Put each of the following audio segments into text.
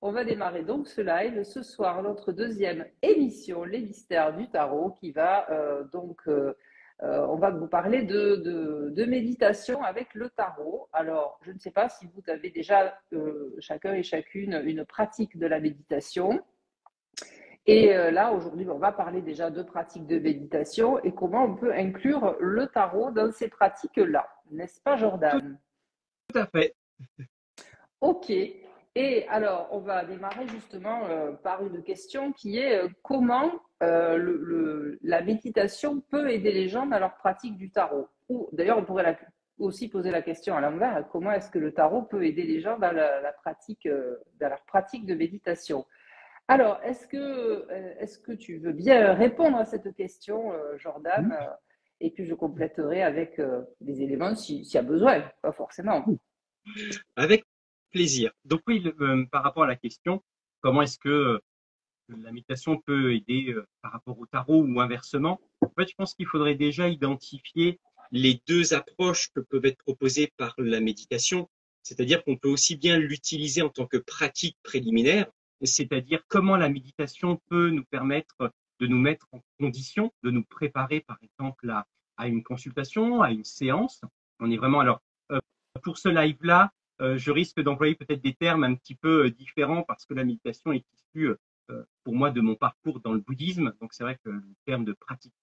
on va démarrer donc ce live ce soir, notre deuxième émission, Les Mystères du Tarot, qui va on va vous parler de méditation avec le tarot. Alors, je ne sais pas si vous avez déjà chacun et chacune une pratique de la méditation. Et là, aujourd'hui, on va parler déjà de pratiques de méditation et comment on peut inclure le tarot dans ces pratiques-là. N'est-ce pas, Jordan? Tout à fait. Ok. Et alors, on va démarrer justement par une question qui est comment la méditation peut aider les gens dans leur pratique du tarot. Ou d'ailleurs, on pourrait aussi poser la question à l'envers, comment est-ce que le tarot peut aider les gens dans dans leur pratique de méditation? Alors, est-ce que tu veux bien répondre à cette question, Jordan, et puis je compléterai avec des éléments s'il y a besoin, pas forcément. Avec plaisir. Donc oui, par rapport à la question, comment est-ce que la méditation peut aider par rapport au tarot ou inversement? En fait, je pense qu'il faudrait déjà identifier les deux approches que peuvent être proposées par la méditation. C'est-à-dire qu'on peut aussi bien l'utiliser en tant que pratique préliminaire, c'est-à-dire comment la méditation peut nous permettre de nous mettre en condition, de nous préparer par exemple à une consultation, à une séance. On est vraiment alors pour ce live-là, je risque d'employer peut-être des termes un petit peu différents parce que la méditation est issue pour moi de mon parcours dans le bouddhisme. Donc c'est vrai que le terme de pratique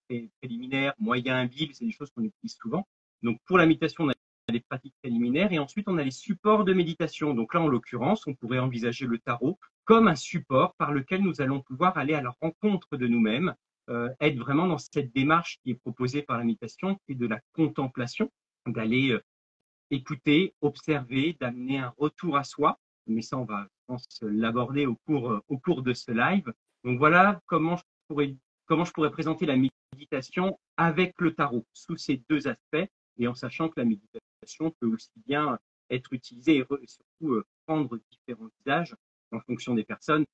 préliminaire, moyen habile, c'est des choses qu'on utilise souvent. Donc pour la méditation, on a les pratiques préliminaires et ensuite on a les supports de méditation. Donc là, en l'occurrence, on pourrait envisager le tarot comme un support par lequel nous allons pouvoir aller à la rencontre de nous-mêmes, être vraiment dans cette démarche qui est proposée par la méditation, qui est de la contemplation, d'aller écouter, observer, d'amener un retour à soi. Mais ça, on va, je pense, l'aborder au cours de ce live. Donc voilà comment je pourrais présenter la méditation avec le tarot, sous ces deux aspects, et en sachant que la méditation peut aussi bien être utilisée et surtout prendre différents visages en fonction des personnes.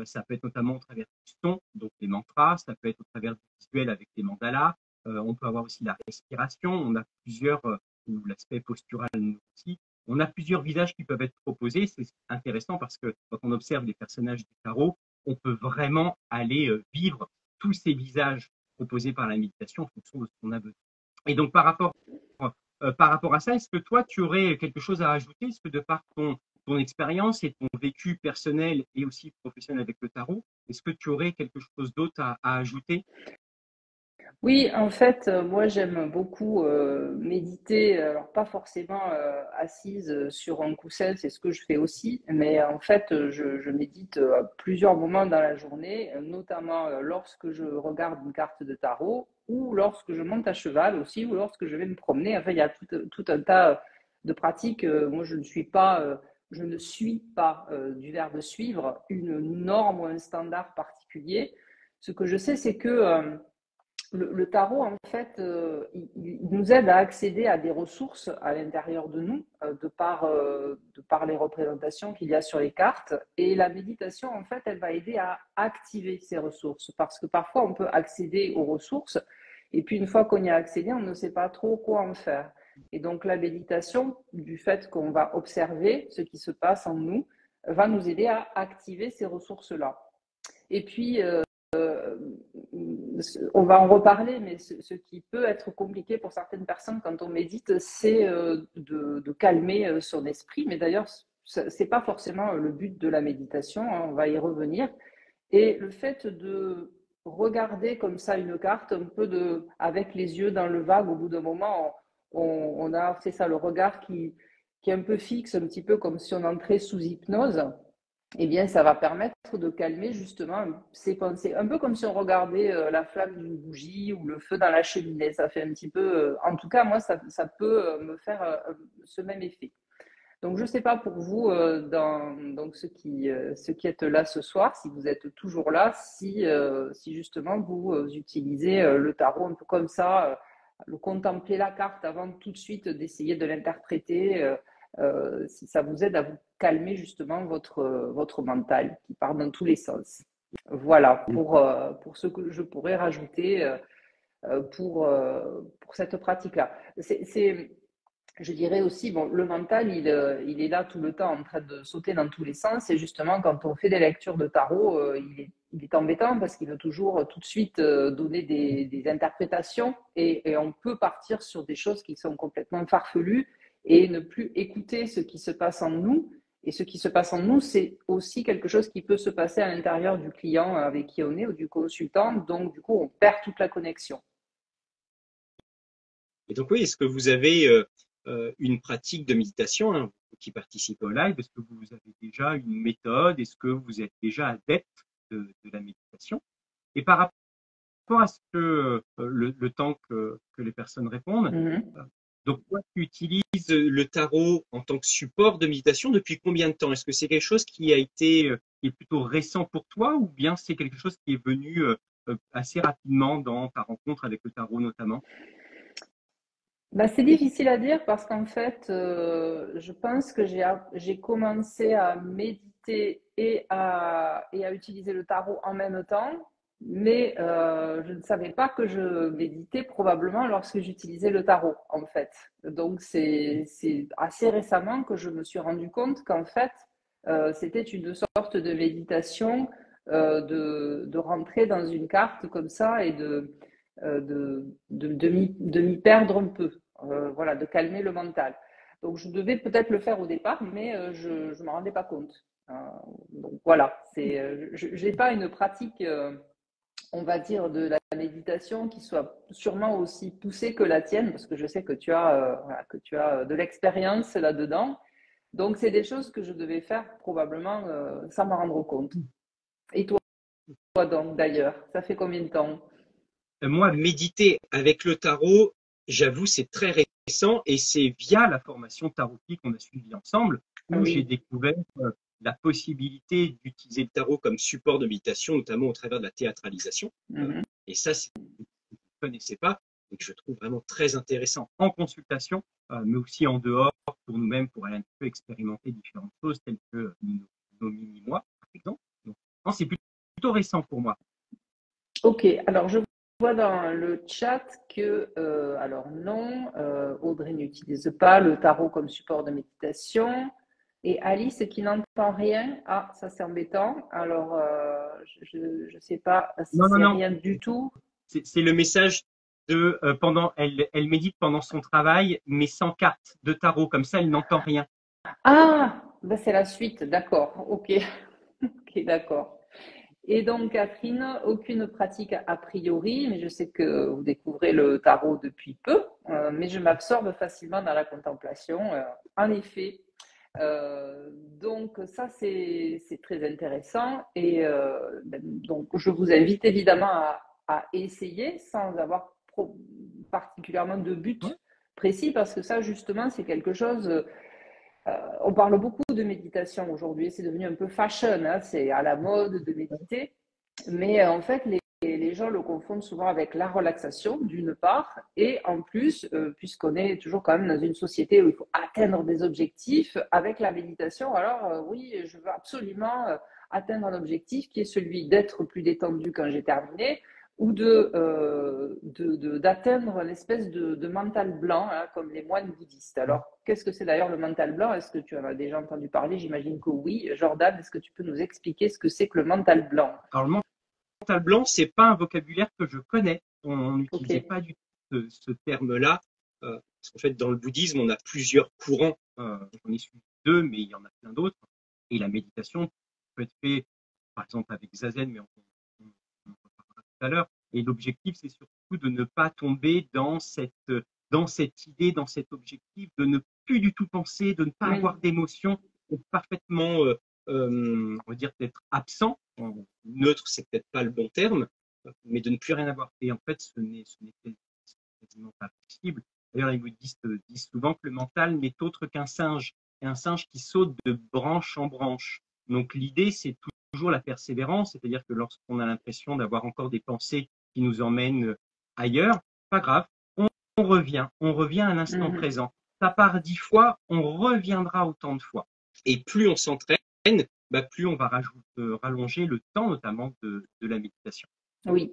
Ça peut être notamment au travers du son, donc les mantras, ça peut être au travers du visuel avec les mandalas, on peut avoir aussi la respiration, on a plusieurs, ou l'aspect postural aussi, on a plusieurs visages qui peuvent être proposés. C'est intéressant parce que quand on observe les personnages du tarot, on peut vraiment aller vivre tous ces visages proposés par la méditation en fonction de ce qu'on a besoin. Et donc par rapport à ça, est-ce que toi, tu aurais quelque chose à ajouter? Est-ce que de par ton expérience et ton vécu personnel et aussi professionnel avec le tarot, est-ce que tu aurais quelque chose d'autre à ajouter? Oui, en fait, moi j'aime beaucoup méditer, alors pas forcément assise sur un coussin, c'est ce que je fais aussi, mais en fait je médite à plusieurs moments dans la journée, notamment lorsque je regarde une carte de tarot ou lorsque je monte à cheval aussi ou lorsque je vais me promener. Enfin, il y a tout un tas de pratiques. Moi je ne suis pas du verbe suivre une norme ou un standard particulier. Ce que je sais, c'est que le tarot, en fait, il nous aide à accéder à des ressources à l'intérieur de nous, de par les représentations qu'il y a sur les cartes. Et la méditation, en fait, elle va aider à activer ces ressources. Parce que parfois, on peut accéder aux ressources, et puis une fois qu'on y a accédé, on ne sait pas trop quoi en faire. Et donc, la méditation, du fait qu'on va observer ce qui se passe en nous, va nous aider à activer ces ressources-là. Et puis, on va en reparler, mais ce qui peut être compliqué pour certaines personnes quand on médite, c'est de calmer son esprit. Mais d'ailleurs, ce n'est pas forcément le but de la méditation, hein, on va y revenir. Et le fait de regarder comme ça une carte, un peu avec les yeux dans le vague, au bout d'un moment, on a, c'est ça, le regard qui est un peu fixe, un petit peu comme si on entrait sous hypnose. Eh bien, ça va permettre de calmer justement ces pensées. Un peu comme si on regardait la flamme d'une bougie ou le feu dans la cheminée. Ça fait un petit peu, en tout cas, moi, ça peut me faire ce même effet. Donc, je ne sais pas pour vous, donc ceux qui êtes là ce soir, si vous êtes toujours là, si justement vous utilisez le tarot un peu comme ça, le contempler la carte avant tout de suite d'essayer de l'interpréter, si ça vous aide à vous calmer justement votre mental qui part dans tous les sens. Voilà pour ce que je pourrais rajouter pour cette pratique-là. je dirais aussi, bon, le mental, il est là tout le temps en train de sauter dans tous les sens. Et justement, quand on fait des lectures de tarot, il est embêtant parce qu'il veut toujours tout de suite donner des interprétations et on peut partir sur des choses qui sont complètement farfelues et ne plus écouter ce qui se passe en nous. Et ce qui se passe en nous, c'est aussi quelque chose qui peut se passer à l'intérieur du client avec qui on est ou du consultant. Donc, du coup, on perd toute la connexion. Et donc oui, est-ce que vous avez une pratique de méditation, hein, vous qui participez au live? Est-ce que vous avez déjà une méthode? Est-ce que vous êtes déjà adepte de la méditation? Et par rapport à ce que le temps que les personnes répondent, Mhm. donc toi, tu utilises le tarot en tant que support de méditation depuis combien de temps? Est-ce que c'est quelque chose qui a été qui est plutôt récent pour toi ou bien c'est quelque chose qui est venu assez rapidement dans ta rencontre avec le tarot notamment? Bah, c'est difficile à dire parce qu'en fait, je pense que j'ai commencé à méditer et à utiliser le tarot en même temps, mais je ne savais pas que je méditais probablement lorsque j'utilisais le tarot, en fait. Donc, c'est assez récemment que je me suis rendu compte qu'en fait, c'était une sorte de méditation, de rentrer dans une carte comme ça et de m'y perdre un peu, voilà, de calmer le mental. Donc je devais peut-être le faire au départ, mais je ne m'en rendais pas compte. Donc voilà, je n'ai pas une pratique, on va dire, de la méditation qui soit sûrement aussi poussée que la tienne, parce que je sais que voilà, que tu as de l'expérience là-dedans. Donc c'est des choses que je devais faire probablement sans m'en rendre compte. Et toi donc d'ailleurs, ça fait combien de temps? Moi, méditer avec le tarot, j'avoue, c'est très récent et c'est via la formation tarotique qu'on a suivi ensemble où j'ai Oui. découvert la possibilité d'utiliser le tarot comme support de méditation, notamment au travers de la théâtralisation. Mhm. Et ça, c'est ce que je ne connaissais pas et que je trouve vraiment très intéressant en consultation, mais aussi en dehors pour nous-mêmes, pour aller un peu expérimenter différentes choses telles que nos mini-mois, par exemple. Donc, non, c'est plutôt récent pour moi. Ok, alors je vois dans le chat que, alors non, Audrey n'utilise pas le tarot comme support de méditation. Et Alice qui n'entend rien, ah, ça c'est embêtant. Alors, je ne sais pas si Non, non, c'est non. rien du tout. C'est le message de pendant elle médite pendant son travail, mais sans carte de tarot, comme ça elle n'entend rien. Ah, ben c'est la suite, d'accord, ok, ok, d'accord. Et donc, Catherine, aucune pratique a priori, mais je sais que vous découvrez le tarot depuis peu, mais je m'absorbe facilement dans la contemplation. En effet, donc ça c'est très intéressant et donc je vous invite évidemment à essayer sans avoir particulièrement de Ouais. but précis parce que ça justement c'est quelque chose. On parle beaucoup de méditation aujourd'hui, c'est devenu un peu fashion, hein, c'est à la mode de méditer, mais en fait, les gens le confondent souvent avec la relaxation, d'une part, et en plus, puisqu'on est toujours quand même dans une société où il faut atteindre des objectifs, avec la méditation, alors oui, je veux absolument atteindre un objectif qui est celui d'être plus détendu quand j'ai terminé, ou d'atteindre une espèce de mental blanc, hein, comme les moines bouddhistes. Alors, qu'est-ce que c'est d'ailleurs le mental blanc? Est-ce que tu en as déjà entendu parler? J'imagine que oui. Jordan, est-ce que tu peux nous expliquer ce que c'est que le mental blanc? Alors le mental blanc, c'est pas un vocabulaire que je connais. On Ok. n'utilisait pas du tout ce terme-là. Parce qu'en fait, dans le bouddhisme, on a plusieurs courants. J'en ai suivi deux, mais il y en a plein d'autres. Et la méditation peut être faite, par exemple, avec Zazen, mais on en reparlera tout à l'heure. Et l'objectif, c'est surtout de ne pas tomber dans cette idée, dans cet objectif, de ne plus du tout penser, de ne pas Oui. avoir d'émotions, parfaitement, on va dire, d'être absent. Neutre, c'est peut-être pas le bon terme, mais de ne plus rien avoir. Et en fait, ce n'est quasiment pas possible. D'ailleurs, les bouddhistes disent souvent que le mental n'est autre qu'un singe, et un singe qui saute de branche en branche. Donc l'idée, c'est toujours la persévérance, c'est-à-dire que lorsqu'on a l'impression d'avoir encore des pensées qui nous emmènent ailleurs, pas grave, on revient à l'instant Mhm. présent. Ça part 10 fois, on reviendra autant de fois. Et plus on s'entraîne, bah, plus on va rallonger le temps, notamment de la méditation. Oui.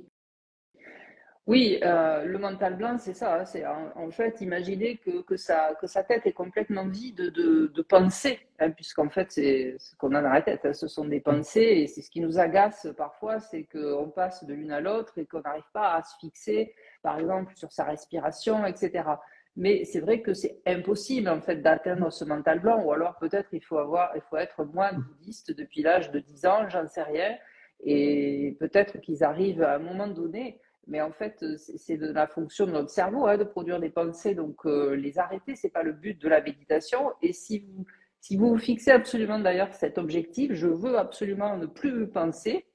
Oui, le mental blanc, c'est ça, hein, c'est en fait imaginer que sa tête est complètement vide de pensées, hein, puisqu'en fait c'est ce qu'on a dans la tête, hein, ce sont des pensées et c'est ce qui nous agace parfois, c'est qu'on passe de l'une à l'autre et qu'on n'arrive pas à se fixer, par exemple, sur sa respiration, etc. Mais c'est vrai que c'est impossible en fait d'atteindre ce mental blanc, ou alors peut-être il faut être moine bouddhiste depuis l'âge de 10 ans, j'en sais rien, et peut-être qu'ils arrivent à un moment donné. Mais en fait, c'est de la fonction de notre cerveau, hein, de produire des pensées. Donc, les arrêter, c'est pas le but de la méditation. Et si vous fixez absolument d'ailleurs cet objectif, je veux absolument ne plus penser.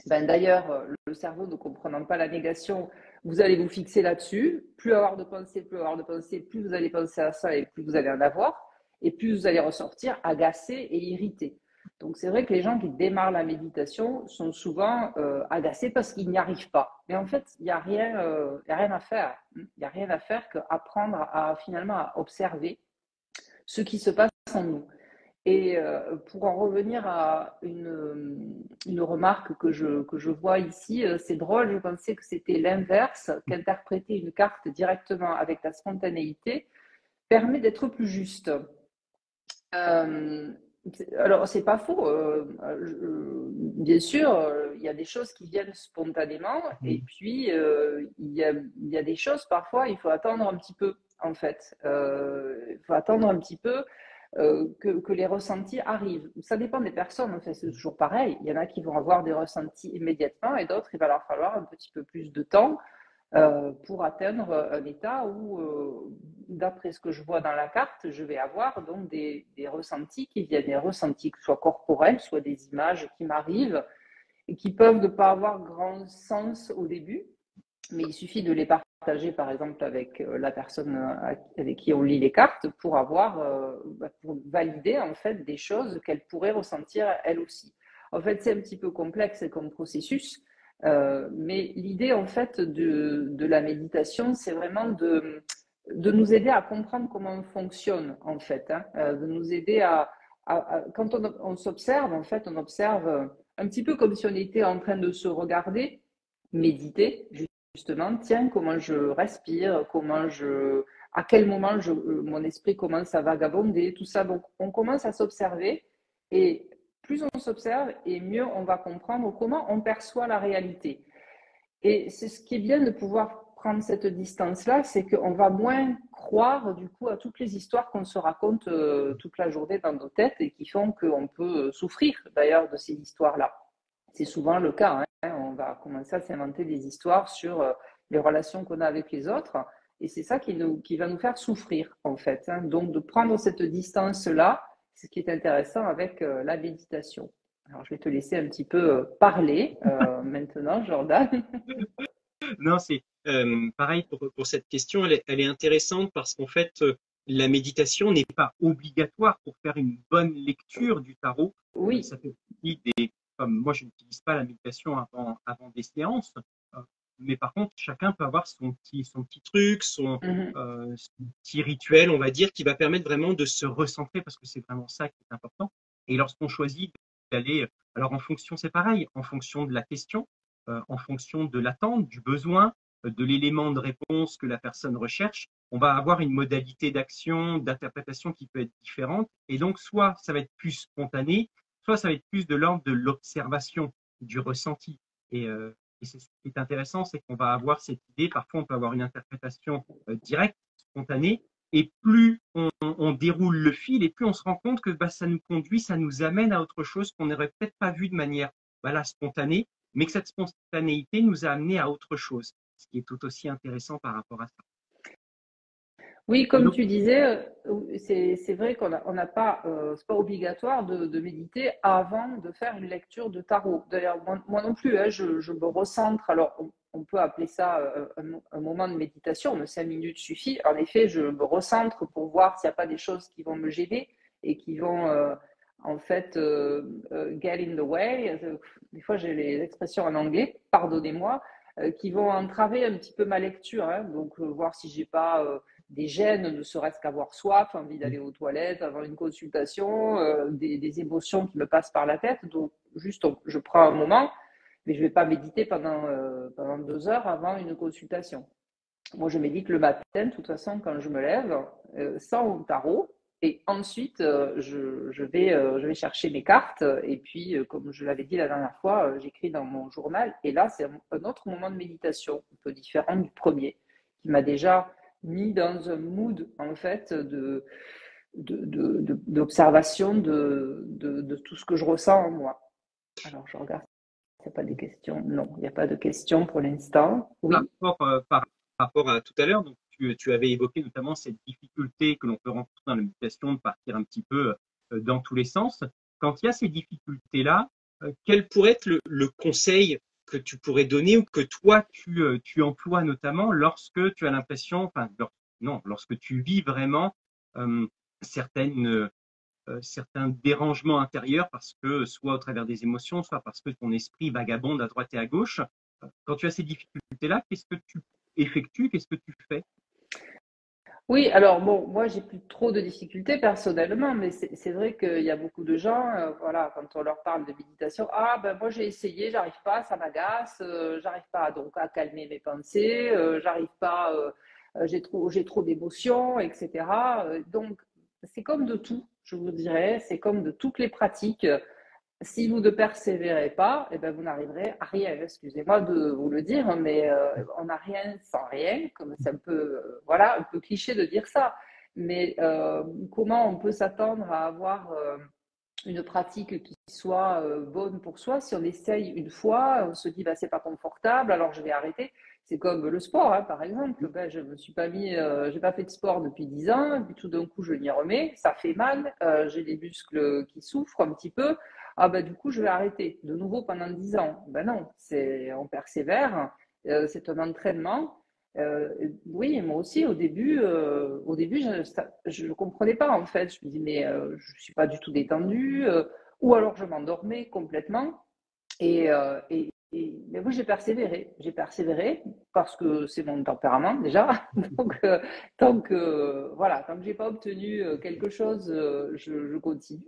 Ben, d'ailleurs, le cerveau ne comprenant pas la négation, vous allez vous fixer là-dessus. Plus avoir de pensées, plus avoir de pensées, plus vous allez penser à ça et plus vous allez en avoir. Et plus vous allez ressortir agacé et irrité. Donc c'est vrai que les gens qui démarrent la méditation sont souvent agacés parce qu'ils n'y arrivent pas. Mais en fait, il y a rien à faire. Il n'y a rien à faire qu'apprendre à finalement à observer ce qui se passe en nous. Et pour en revenir à une remarque que je vois ici, c'est drôle, je pensais que c'était l'inverse, qu'interpréter une carte directement avec la spontanéité permet d'être plus juste. Euh, alors, c'est pas faux. Bien sûr, il y a des choses qui viennent spontanément, et puis il y a des choses parfois, il faut attendre un petit peu, en fait. Il faut attendre un petit peu que les ressentis arrivent. Ça dépend des personnes, en fait, c'est toujours pareil. Il y en a qui vont avoir des ressentis immédiatement, et d'autres, il va leur falloir un petit peu plus de temps pour atteindre un état où, d'après ce que je vois dans la carte, je vais avoir donc des ressentis qui viennent, des ressentis soit corporels, soit des images qui m'arrivent et qui peuvent ne pas avoir grand sens au début, mais il suffit de les partager par exemple avec la personne avec qui on lit les cartes pour avoir, pour valider en fait des choses qu'elle pourrait ressentir elle aussi. En fait, c'est un petit peu complexe comme processus, mais l'idée en fait de la méditation, c'est vraiment de nous aider à comprendre comment on fonctionne en fait, hein, de nous aider quand on s'observe, en fait, on observe un petit peu comme si on était en train de se regarder, méditer, justement, tiens, comment je respire, à quel moment mon esprit commence à vagabonder, tout ça. Donc, on commence à s'observer et plus on s'observe et mieux on va comprendre comment on perçoit la réalité. Et c'est ce qui est bien de pouvoir prendre cette distance-là, c'est qu'on va moins croire du coup à toutes les histoires qu'on se raconte toute la journée dans nos têtes et qui font qu'on peut souffrir d'ailleurs de ces histoires-là. C'est souvent le cas, hein. On va commencer à s'inventer des histoires sur les relations qu'on a avec les autres et c'est ça qui va nous faire souffrir en fait, hein. Donc de prendre cette distance-là, c'est ce qui est intéressant avec la méditation. Alors je vais te laisser un petit peu parler maintenant, Jordan. Non, c'est pareil pour cette question. Elle est intéressante parce qu'en fait, la méditation n'est pas obligatoire pour faire une bonne lecture du tarot. Oui. Ça fait partie des. Comme moi, je n'utilise pas la méditation avant des séances, euh, mais par contre, chacun peut avoir son petit truc, Mhm. son petit rituel, on va dire, qui va permettre vraiment de se recentrer parce que c'est vraiment ça qui est important. Et lorsqu'on choisit d'aller, alors en fonction, c'est pareil, en fonction de la question en fonction de l'attente, du besoin, de l'élément de réponse que la personne recherche, on va avoir une modalité d'action, d'interprétation qui peut être différente. Et donc, soit ça va être plus spontané, soit ça va être plus de l'ordre de l'observation, du ressenti. Et c'est ce qui est intéressant, c'est qu'on va avoir cette idée, parfois on peut avoir une interprétation directe, spontanée, et plus on déroule le fil, et plus on se rend compte que bah, ça nous conduit, ça nous amène à autre chose qu'on n'aurait peut-être pas vu de manière voilà, spontanée, mais que cette spontanéité nous a amené à autre chose, ce qui est tout aussi intéressant par rapport à ça. Oui, Et comme donc, tu disais, c'est vrai on n'a pas, c'est pas obligatoire de méditer avant de faire une lecture de tarot. D'ailleurs, moi non plus, hein, je me recentre. Alors, on peut appeler ça un moment de méditation, mais 5 minutes suffit. En effet, je me recentre pour voir s'il n'y a pas des choses qui vont me gêner et qui vont en fait get in the way. Des fois, j'ai les expressions en anglais, pardonnez-moi, qui vont entraver un petit peu ma lecture, hein. Donc, voir si j'ai pas des gènes, ne serait-ce qu'avoir soif, envie d'aller aux toilettes, avoir une consultation, des émotions qui me passent par la tête. Donc, juste, je prends un moment mais je ne vais pas méditer pendant 2 heures avant une consultation. Moi, je médite le matin, de toute façon, quand je me lève, sans tarot. Et ensuite, je vais chercher mes cartes. Et puis, comme je l'avais dit la dernière fois, j'écris dans mon journal. Et là, c'est un autre moment de méditation, un peu différent du premier, qui m'a déjà mis dans un mood, en fait, d'observation de tout ce que je ressens en moi. Alors, je regarde s'il n'y a pas des questions. Non, il n'y a pas de questions pour l'instant. Oui. Par rapport à tout à l'heure, donc tu avais évoqué notamment cette difficulté que l'on peut rencontrer dans la méditation de partir un petit peu dans tous les sens. Quand il y a ces difficultés-là, quel pourrait être le conseil que tu pourrais donner ou que toi tu emploies notamment lorsque tu as l'impression, enfin non, lorsque tu vis vraiment euh, certaines certains dérangements intérieurs parce que soit au travers des émotions, soit parce que ton esprit vagabonde à droite et à gauche. Quand tu as ces difficultés-là, qu'est-ce que tu effectues, qu'est-ce que tu fais? Oui, alors bon, moi j'ai plus trop de difficultés personnellement, mais c'est vrai qu'il y a beaucoup de gens, voilà, quand on leur parle de méditation, ah ben moi j'ai essayé, j'arrive pas, ça m'agace, j'arrive pas donc à calmer mes pensées, j'arrive pas, j'ai trop d'émotions, etc. Donc c'est comme de tout, je vous dirais, c'est comme de toutes les pratiques. Si vous ne persévérez pas, eh ben vous n'arriverez à rien. Excusez-moi de vous le dire, mais on n'a rien sans rien, comme c'est un peu, voilà, un peu cliché de dire ça. Mais comment on peut s'attendre à avoir une pratique qui soit bonne pour soi si on essaye une fois, on se dit bah, c'est pas confortable, alors je vais arrêter. C'est comme le sport, hein, par exemple. Ben, je me suis pas mis, j'ai pas fait de sport depuis 10 ans, puis tout d'un coup je m'y remets, ça fait mal, j'ai les muscles qui souffrent un petit peu. Ah bah du coup je vais arrêter de nouveau pendant 10 ans. Ben non, on persévère, c'est un entraînement. Oui, moi aussi au début je ne comprenais pas en fait. Je me dis mais je suis pas du tout détendue, ou alors je m'endormais complètement. Mais oui, j'ai persévéré parce que c'est mon tempérament déjà. Donc tant que j'ai pas obtenu quelque chose, je continue,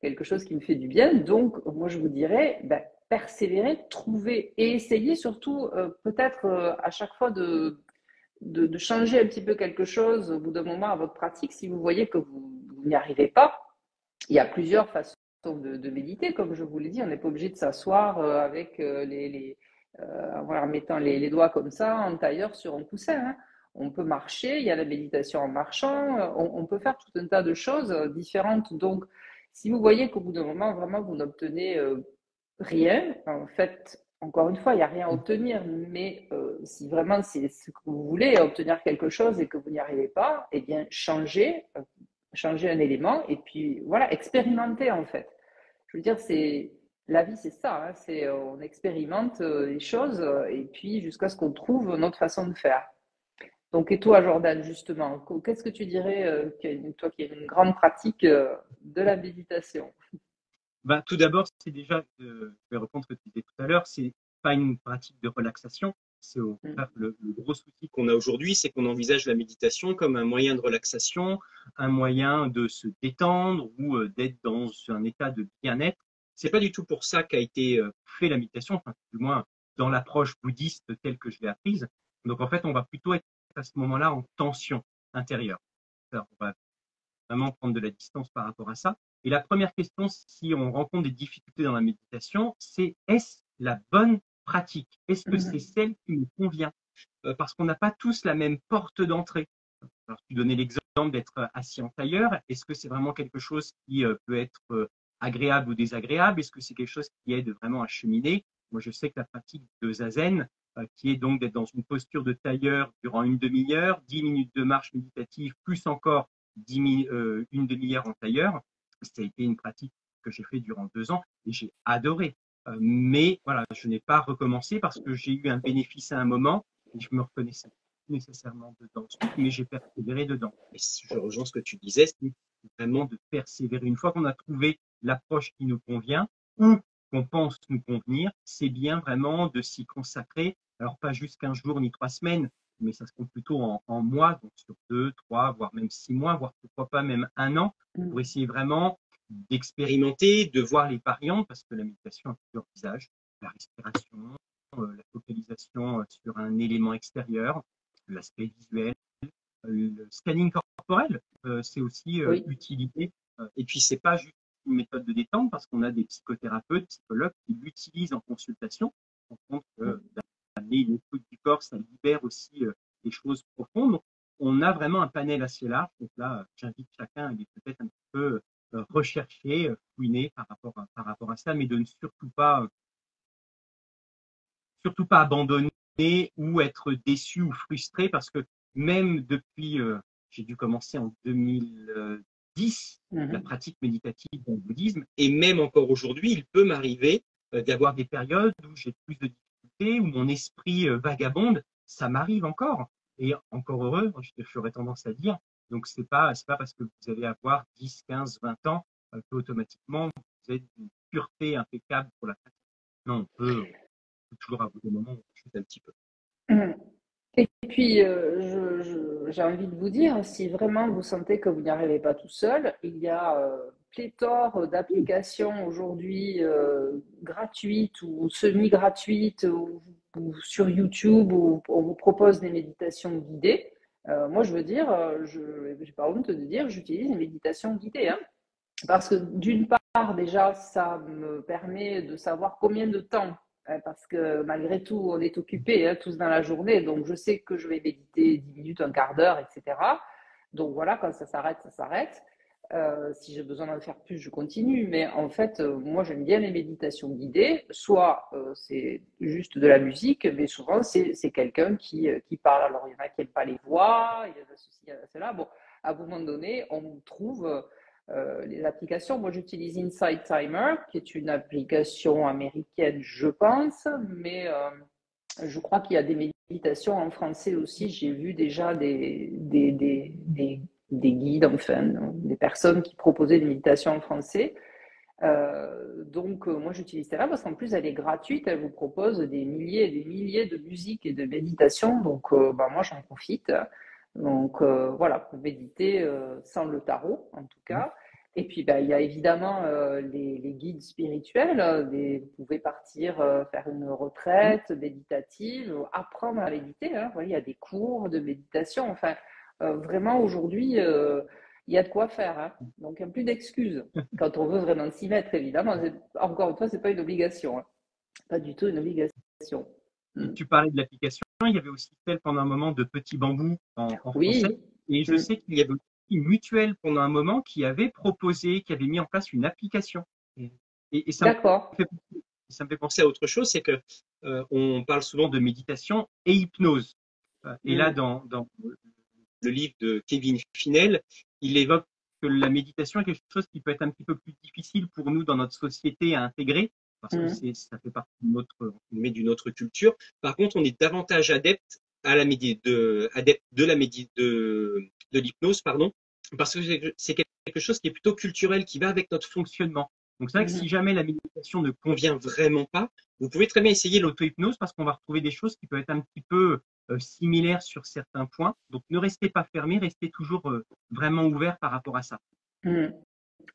quelque chose qui me fait du bien. Donc moi je vous dirais, ben, persévérer, trouver et essayer surtout peut-être à chaque fois de changer un petit peu quelque chose au bout d'un moment à votre pratique. Si vous voyez que vous n'y arrivez pas, il y a plusieurs façons de méditer. Comme je vous l'ai dit, on n'est pas obligé de s'asseoir avec voilà, en mettant les doigts comme ça en tailleur sur un coussin, hein. On peut marcher, il y a la méditation en marchant, on peut faire tout un tas de choses différentes. Donc, si vous voyez qu'au bout d'un moment, vraiment, vous n'obtenez rien, en fait, encore une fois, il n'y a rien à obtenir, mais si vraiment c'est ce que vous voulez, obtenir quelque chose et que vous n'y arrivez pas, eh bien, changer un élément et puis voilà, expérimenter en fait. Je veux dire, la vie, c'est ça, hein, on expérimente les choses et puis jusqu'à ce qu'on trouve notre façon de faire. Donc, et toi, Jordan, justement, qu'est-ce que tu dirais, toi qui as une grande pratique de la méditation? Ben, tout d'abord, c'est déjà, je vais reprendre ce que tu disais tout à l'heure, c'est pas une pratique de relaxation. C'est au Mm. contraire le gros souci qu'on a aujourd'hui, c'est qu'on envisage la méditation comme un moyen de relaxation, un moyen de se détendre ou d'être dans un état de bien-être. C'est pas du tout pour ça qu'a été fait la méditation, enfin, du moins dans l'approche bouddhiste telle que je l'ai apprise. Donc en fait, on va plutôt être à ce moment-là en tension intérieure. Alors, on va vraiment prendre de la distance par rapport à ça. Et la première question, si on rencontre des difficultés dans la méditation, c'est est-ce la bonne pratique? Est-ce que c'est Mhm. celle qui nous convient? Parce qu'on n'a pas tous la même porte d'entrée. Alors, tu donnais l'exemple d'être assis en tailleur. Est-ce que c'est vraiment quelque chose qui peut être agréable ou désagréable? Est-ce que c'est quelque chose qui aide vraiment à cheminer? Moi, je sais que la pratique de Zazen, qui est donc d'être dans une posture de tailleur durant une demi-heure, 10 minutes de marche méditative, plus encore une demi-heure en tailleur, ça a été une pratique que j'ai fait durant 2 ans et j'ai adoré. Mais voilà, je n'ai pas recommencé parce que j'ai eu un bénéfice à un moment et je me reconnaissais nécessairement dedans, mais j'ai persévéré dedans. Et je rejoins ce que tu disais, c'est vraiment de persévérer. Une fois qu'on a trouvé l'approche qui nous convient ou qu'on pense nous convenir, c'est bien vraiment de s'y consacrer. Alors, pas juste 15 jours ni 3 semaines, mais ça se compte plutôt en mois, donc sur 2, 3, voire même 6 mois, voire pourquoi pas même un an, pour essayer vraiment d'expérimenter, de voir les variantes, parce que la méditation a plusieurs visages. la respiration, la focalisation sur un élément extérieur, l'aspect visuel, le scanning corporel, c'est aussi Oui. utilisé. Et puis, c'est pas juste une méthode de détente parce qu'on a des psychothérapeutes, psychologues qui l'utilisent en consultation. On compte que d'amener l'écoute du corps, ça libère aussi des choses profondes. Donc, on a vraiment un panel assez large. Donc là, j'invite chacun à aller peut-être un petit peu rechercher, fouiner par rapport à ça, mais de ne surtout pas abandonner ou être déçu ou frustré parce que même depuis, j'ai dû commencer en 2010 la Mhm. pratique méditative dans le bouddhisme et même encore aujourd'hui, il peut m'arriver d'avoir des périodes où j'ai plus de difficultés, où mon esprit vagabonde, ça m'arrive encore. Et encore heureux, j'aurais tendance à dire. Donc, c'est pas parce que vous allez avoir 10, 15, 20 ans qu'automatiquement vous êtes d'une pureté impeccable pour la pratique. Non, peut toujours avoir des moments où on chute un petit peu. Mhm. Et puis, j'ai envie de vous dire, si vraiment vous sentez que vous n'y arrivez pas tout seul, il y a pléthore d'applications aujourd'hui gratuites ou semi-gratuites ou sur YouTube où on vous propose des méditations guidées. Moi, je veux dire, je n'ai pas honte de dire, j'utilise les méditations guidées, hein. Parce que d'une part, déjà, ça me permet de savoir combien de temps, hein, parce que malgré tout, on est occupés hein, tous dans la journée, donc je sais que je vais méditer 10 minutes, un quart d'heure, etc. Donc voilà, quand ça s'arrête, ça s'arrête. Si j'ai besoin d'en faire plus, je continue. Mais en fait, moi, j'aime bien les méditations guidées. Soit c'est juste de la musique, mais souvent, c'est quelqu'un qui parle. Alors, il y en a qui n'aiment pas les voix, il y en a ceci, il y en a cela. Bon, à un moment donné, on trouve les applications. Moi, j'utilise Insight Timer, qui est une application américaine, je pense, mais je crois qu'il y a des méditations en français aussi. J'ai vu déjà des guides, enfin, des personnes qui proposaient des méditations en français. Donc, moi, j'utilise celle-là parce qu'en plus, elle est gratuite. Elle vous propose des milliers et des milliers de musiques et de méditations. Donc, bah, moi, j'en profite. Donc, voilà, pour méditer sans le tarot, en tout cas. Et puis, bah, il y a évidemment les guides spirituels. Vous pouvez partir faire une retraite méditative, apprendre à méditer, hein. Voilà, il y a des cours de méditation. Enfin, vraiment, aujourd'hui, il y a de quoi faire, hein. Donc, il n'y a plus d'excuses. Quand on veut vraiment s'y mettre, évidemment. Encore une fois, ce n'est pas une obligation, hein. Pas du tout une obligation. Et Mm. tu parlais de l'application, il y avait aussi celle pendant un moment de Petit Bambou en français. Oui. Et je Mm. sais qu'il y avait aussi une mutuelle pendant un moment qui avait proposé, qui avait mis en place une application. Et, et D'accord. fait, ça me fait penser à autre chose, c'est que on parle souvent de méditation et hypnose. Et là, Mm. dans le livre de Kevin Finel, il évoque que la méditation est quelque chose qui peut être un petit peu plus difficile pour nous dans notre société à intégrer, parce que Mm. ça fait partie d'une autre culture. Par contre, on est davantage adepte à la adepte de l'hypnose, pardon, parce que c'est quelque chose qui est plutôt culturel, qui va avec notre fonctionnement. Donc c'est vrai que si Mm. jamais la méditation ne convient vraiment pas, vous pouvez très bien essayer l'auto-hypnose parce qu'on va retrouver des choses qui peuvent être un petit peu similaires sur certains points. Donc ne restez pas fermés, restez toujours vraiment ouvert par rapport à ça. Mm.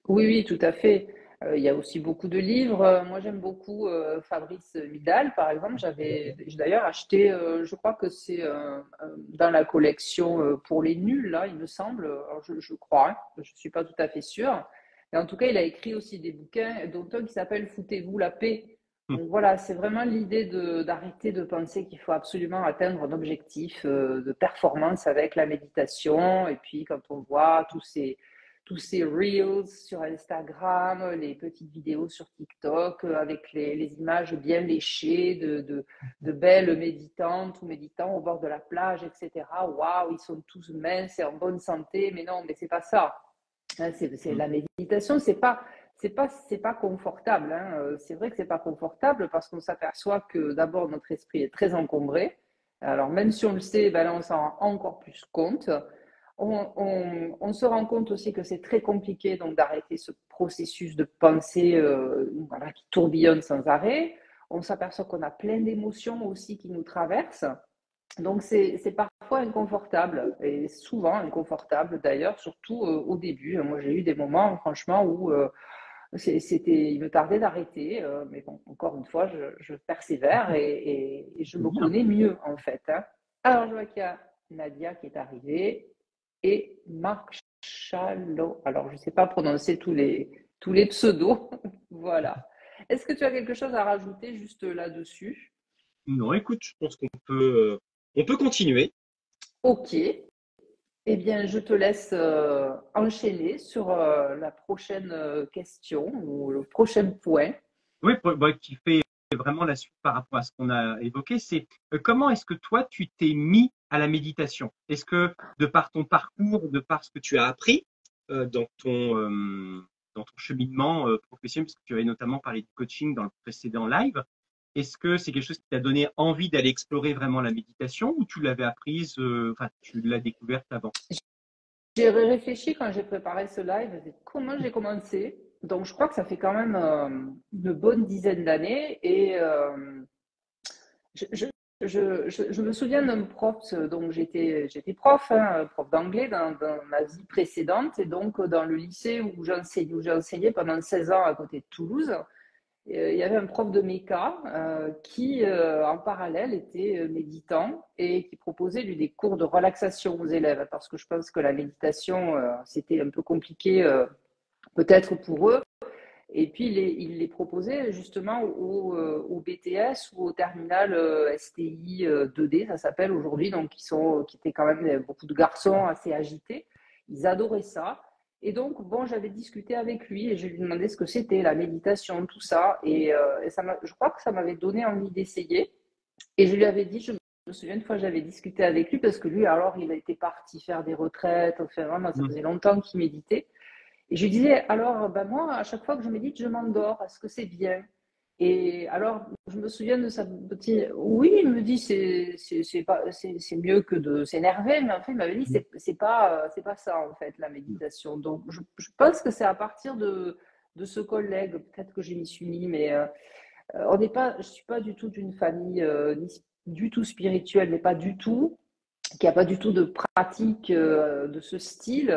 Oui, oui, tout à fait. Il y a aussi beaucoup de livres. Moi, j'aime beaucoup Fabrice Midal, par exemple. J'ai d'ailleurs acheté, je crois que c'est dans la collection pour les nuls, là, il me semble. Alors, je crois, hein, je ne suis pas tout à fait sûre. Et en tout cas, il a écrit aussi des bouquins, dont un qui s'appelle Foutez-vous la paix. Donc voilà, c'est vraiment l'idée d'arrêter de penser qu'il faut absolument atteindre un objectif de performance avec la méditation. Et puis, quand on voit tous ces reels sur Instagram, les petites vidéos sur TikTok avec les images bien léchées de belles méditantes ou méditants au bord de la plage, etc. Waouh, ils sont tous minces et en bonne santé. Mais non, mais c'est pas ça. C'est la méditation, c'est pas confortable, hein. C'est vrai que c'est pas confortable parce qu'on s'aperçoit que d'abord notre esprit est très encombré. Alors même si on le sait, ben là on s'en rend encore plus compte. On se rend compte aussi que c'est très compliqué donc d'arrêter ce processus de pensée voilà, qui tourbillonne sans arrêt. On s'aperçoit qu'on a plein d'émotions aussi qui nous traversent. Donc c'est parfois inconfortable et souvent inconfortable d'ailleurs, surtout au début. Moi j'ai eu des moments franchement où Il me tardait d'arrêter, mais bon, encore une fois, je persévère et je C'est me bien. connais mieux en fait, hein. Alors, je vois qu'il y a Nadia qui est arrivée et Marc Chalot. Alors, je ne sais pas prononcer tous les pseudos. Voilà. Est-ce que tu as quelque chose à rajouter juste là-dessus? Non, écoute, je pense on peut continuer. Ok. Eh bien, je te laisse enchaîner sur la prochaine question ou le prochain point. Oui, bah, qui fait vraiment la suite par rapport à ce qu'on a évoqué, c'est comment est-ce que toi, tu t'es mis à la méditation? Est-ce que de par ton parcours, de par ce que tu as appris dans ton cheminement professionnel, parce que tu avais notamment parlé de coaching dans le précédent live, est-ce que c'est quelque chose qui t'a donné envie d'aller explorer vraiment la méditation ou tu l'avais apprise, enfin, tu l'as découverte avant? J'ai réfléchi quand j'ai préparé ce live, comment j'ai commencé. Donc, je crois que ça fait quand même une bonne dizaine d'années. Et je, je, je me souviens d'un prof, donc j'étais prof, hein, prof d'anglais dans ma vie précédente. Et donc, dans le lycée où j'ai enseigné pendant 16 ans à côté de Toulouse, il y avait un prof de méca qui, en parallèle, était méditant et qui proposait lui des cours de relaxation aux élèves parce que je pense que la méditation, c'était un peu compliqué peut-être pour eux. Et puis, il les proposait justement au BTS ou au terminal STI 2D, ça s'appelle aujourd'hui, donc qui étaient quand même beaucoup de garçons assez agités. Ils adoraient ça. Et donc, bon, j'avais discuté avec lui et je lui demandais ce que c'était, la méditation, tout ça. Et je crois que ça m'avait donné envie d'essayer. Et je lui avais dit, je me souviens une fois, j'avais discuté avec lui parce que lui, alors, il était parti faire des retraites. Enfin, vraiment, ça faisait longtemps qu'il méditait. Et je lui disais, alors, ben moi, à chaque fois que je médite, je m'endors. Est-ce que c'est bien? Et alors, je me souviens de sa petite. Oui, il me dit, c'est mieux que de s'énerver, mais en fait, il m'avait dit, c'est pas ça, en fait, la méditation. Donc, je pense que c'est à partir de ce collègue, peut-être que je m'y suis mis, mais on n'est pas, je suis pas du tout d'une famille ni du tout spirituelle, mais pas du tout qui a pas du tout de pratique de ce style,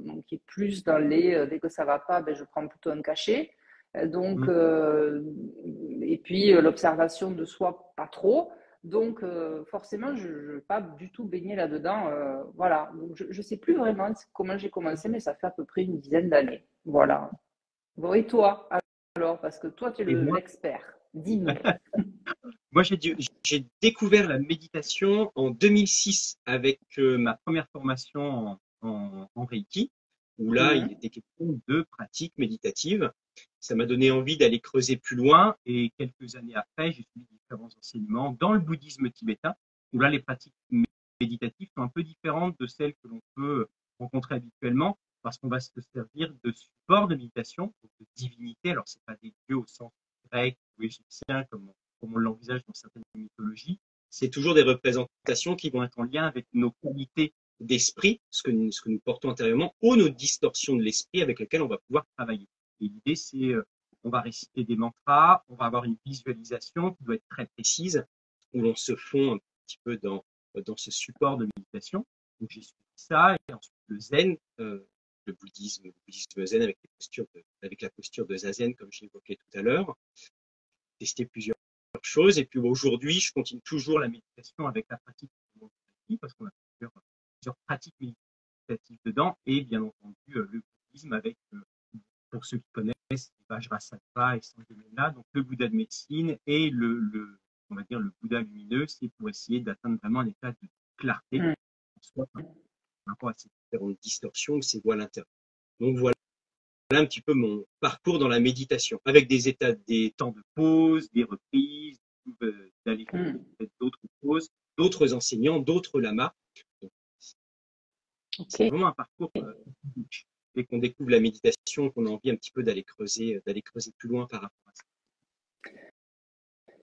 donc qui est plus dans les dès que ça va pas, ben, je prends plutôt un cachet. Donc, Mm. et puis l'observation de soi, pas trop. Donc, forcément, je ne vais pas du tout baigner là-dedans. Voilà. Donc, je ne sais plus vraiment comment j'ai commencé, mais ça fait à peu près une dizaine d'années. Voilà. Bon, et toi, alors, parce que toi, tu es Et moi, l'expert. Dis-nous. moi, j'ai découvert la méditation en 2006 avec ma première formation en Reiki, où là, il Mhm. était question de pratiques méditatives. Ça m'a donné envie d'aller creuser plus loin et quelques années après, j'ai suivi différents enseignements dans le bouddhisme tibétain, où là, les pratiques méditatives sont un peu différentes de celles que l'on peut rencontrer habituellement parce qu'on va se servir de supports de méditation, donc de divinités. Alors, c'est pas des dieux au sens grec ou égyptien comme on l'envisage dans certaines mythologies, c'est toujours des représentations qui vont être en lien avec nos qualités d'esprit, ce que nous portons intérieurement, ou nos distorsions de l'esprit avec lesquelles on va pouvoir travailler. Et l'idée, c'est on va réciter des mantras, on va avoir une visualisation qui doit être très précise, où l'on se fond un petit peu dans ce support de méditation. Donc j'ai suivi ça, et ensuite le zen, le bouddhisme zen avec la posture de zazen, comme j'évoquais tout à l'heure, testé plusieurs choses. Et puis aujourd'hui, je continue toujours la méditation avec la pratique parce qu'on a plusieurs pratiques méditatives dedans et bien entendu le bouddhisme avec, pour ceux qui connaissent, Vajrasattva et Sanghamena, donc le Bouddha de médecine et on va dire le Bouddha lumineux, c'est pour essayer d'atteindre vraiment un état de clarté, Mm. soit par rapport à ces différentes distorsions ou ces voiles intérieures. Donc voilà un petit peu mon parcours dans la méditation, avec des temps de pause, des reprises, d'aller faire Mm. peut-être d'autres pauses, d'autres enseignants, d'autres lamas. Donc, c'est Ok. vraiment un parcours dès qu'on découvre la méditation, qu'on a envie un petit peu d'aller creuser plus loin par rapport à ça.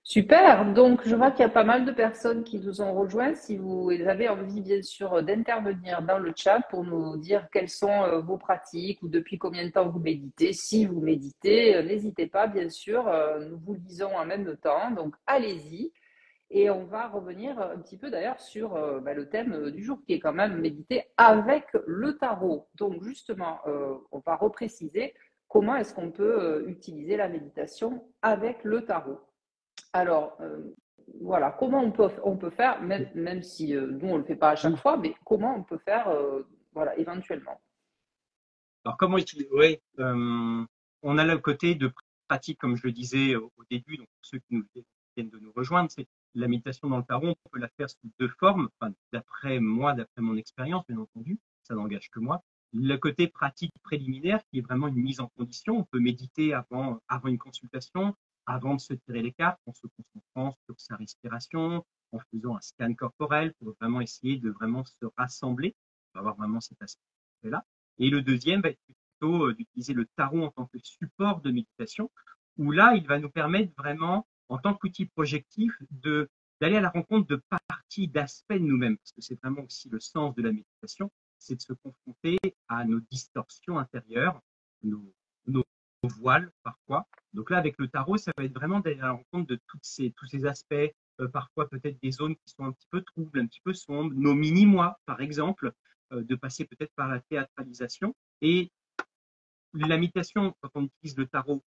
Super, donc je vois qu'il y a pas mal de personnes qui nous ont rejoints. Si vous avez envie, bien sûr, d'intervenir dans le chat pour nous dire quelles sont vos pratiques ou depuis combien de temps vous méditez. Si vous méditez, n'hésitez pas, bien sûr, nous vous lisons en même temps, donc allez-y. Et on va revenir un petit peu d'ailleurs sur le thème du jour qui est quand même méditer avec le tarot. Donc justement, on va repréciser comment est-ce qu'on peut utiliser la méditation avec le tarot. Alors, voilà, comment on peut faire, même si nous, on ne le fait pas à chaque fois, mais comment on peut faire voilà, éventuellement. Alors, comment utiliser? Oui, on a le côté de pratique, comme je le disais au début, donc pour ceux qui viennent de nous rejoindre, c'est la méditation dans le tarot, on peut la faire sous deux formes, enfin, d'après moi, d'après mon expérience, bien entendu, ça n'engage que moi. Le côté pratique préliminaire, qui est vraiment une mise en condition, on peut méditer avant une consultation, avant de se tirer les cartes, en se concentrant sur sa respiration, en faisant un scan corporel pour vraiment essayer de vraiment se rassembler, pour avoir vraiment cet aspect-là. Et le deuxième va être plutôt d'utiliser le tarot en tant que support de méditation, où là, il va nous permettre vraiment, en tant qu'outil projectif, d'aller à la rencontre de parties, d'aspects de nous-mêmes, parce que c'est vraiment aussi le sens de la méditation, c'est de se confronter à nos distorsions intérieures, nos voiles parfois. Donc là, avec le tarot, ça va être vraiment d'aller à la rencontre de tous ces aspects, parfois peut-être des zones qui sont un petit peu troubles, un petit peu sombres, nos mini-moi, par exemple, de passer peut-être par la théâtralisation. Et la méditation, quand on utilise le tarot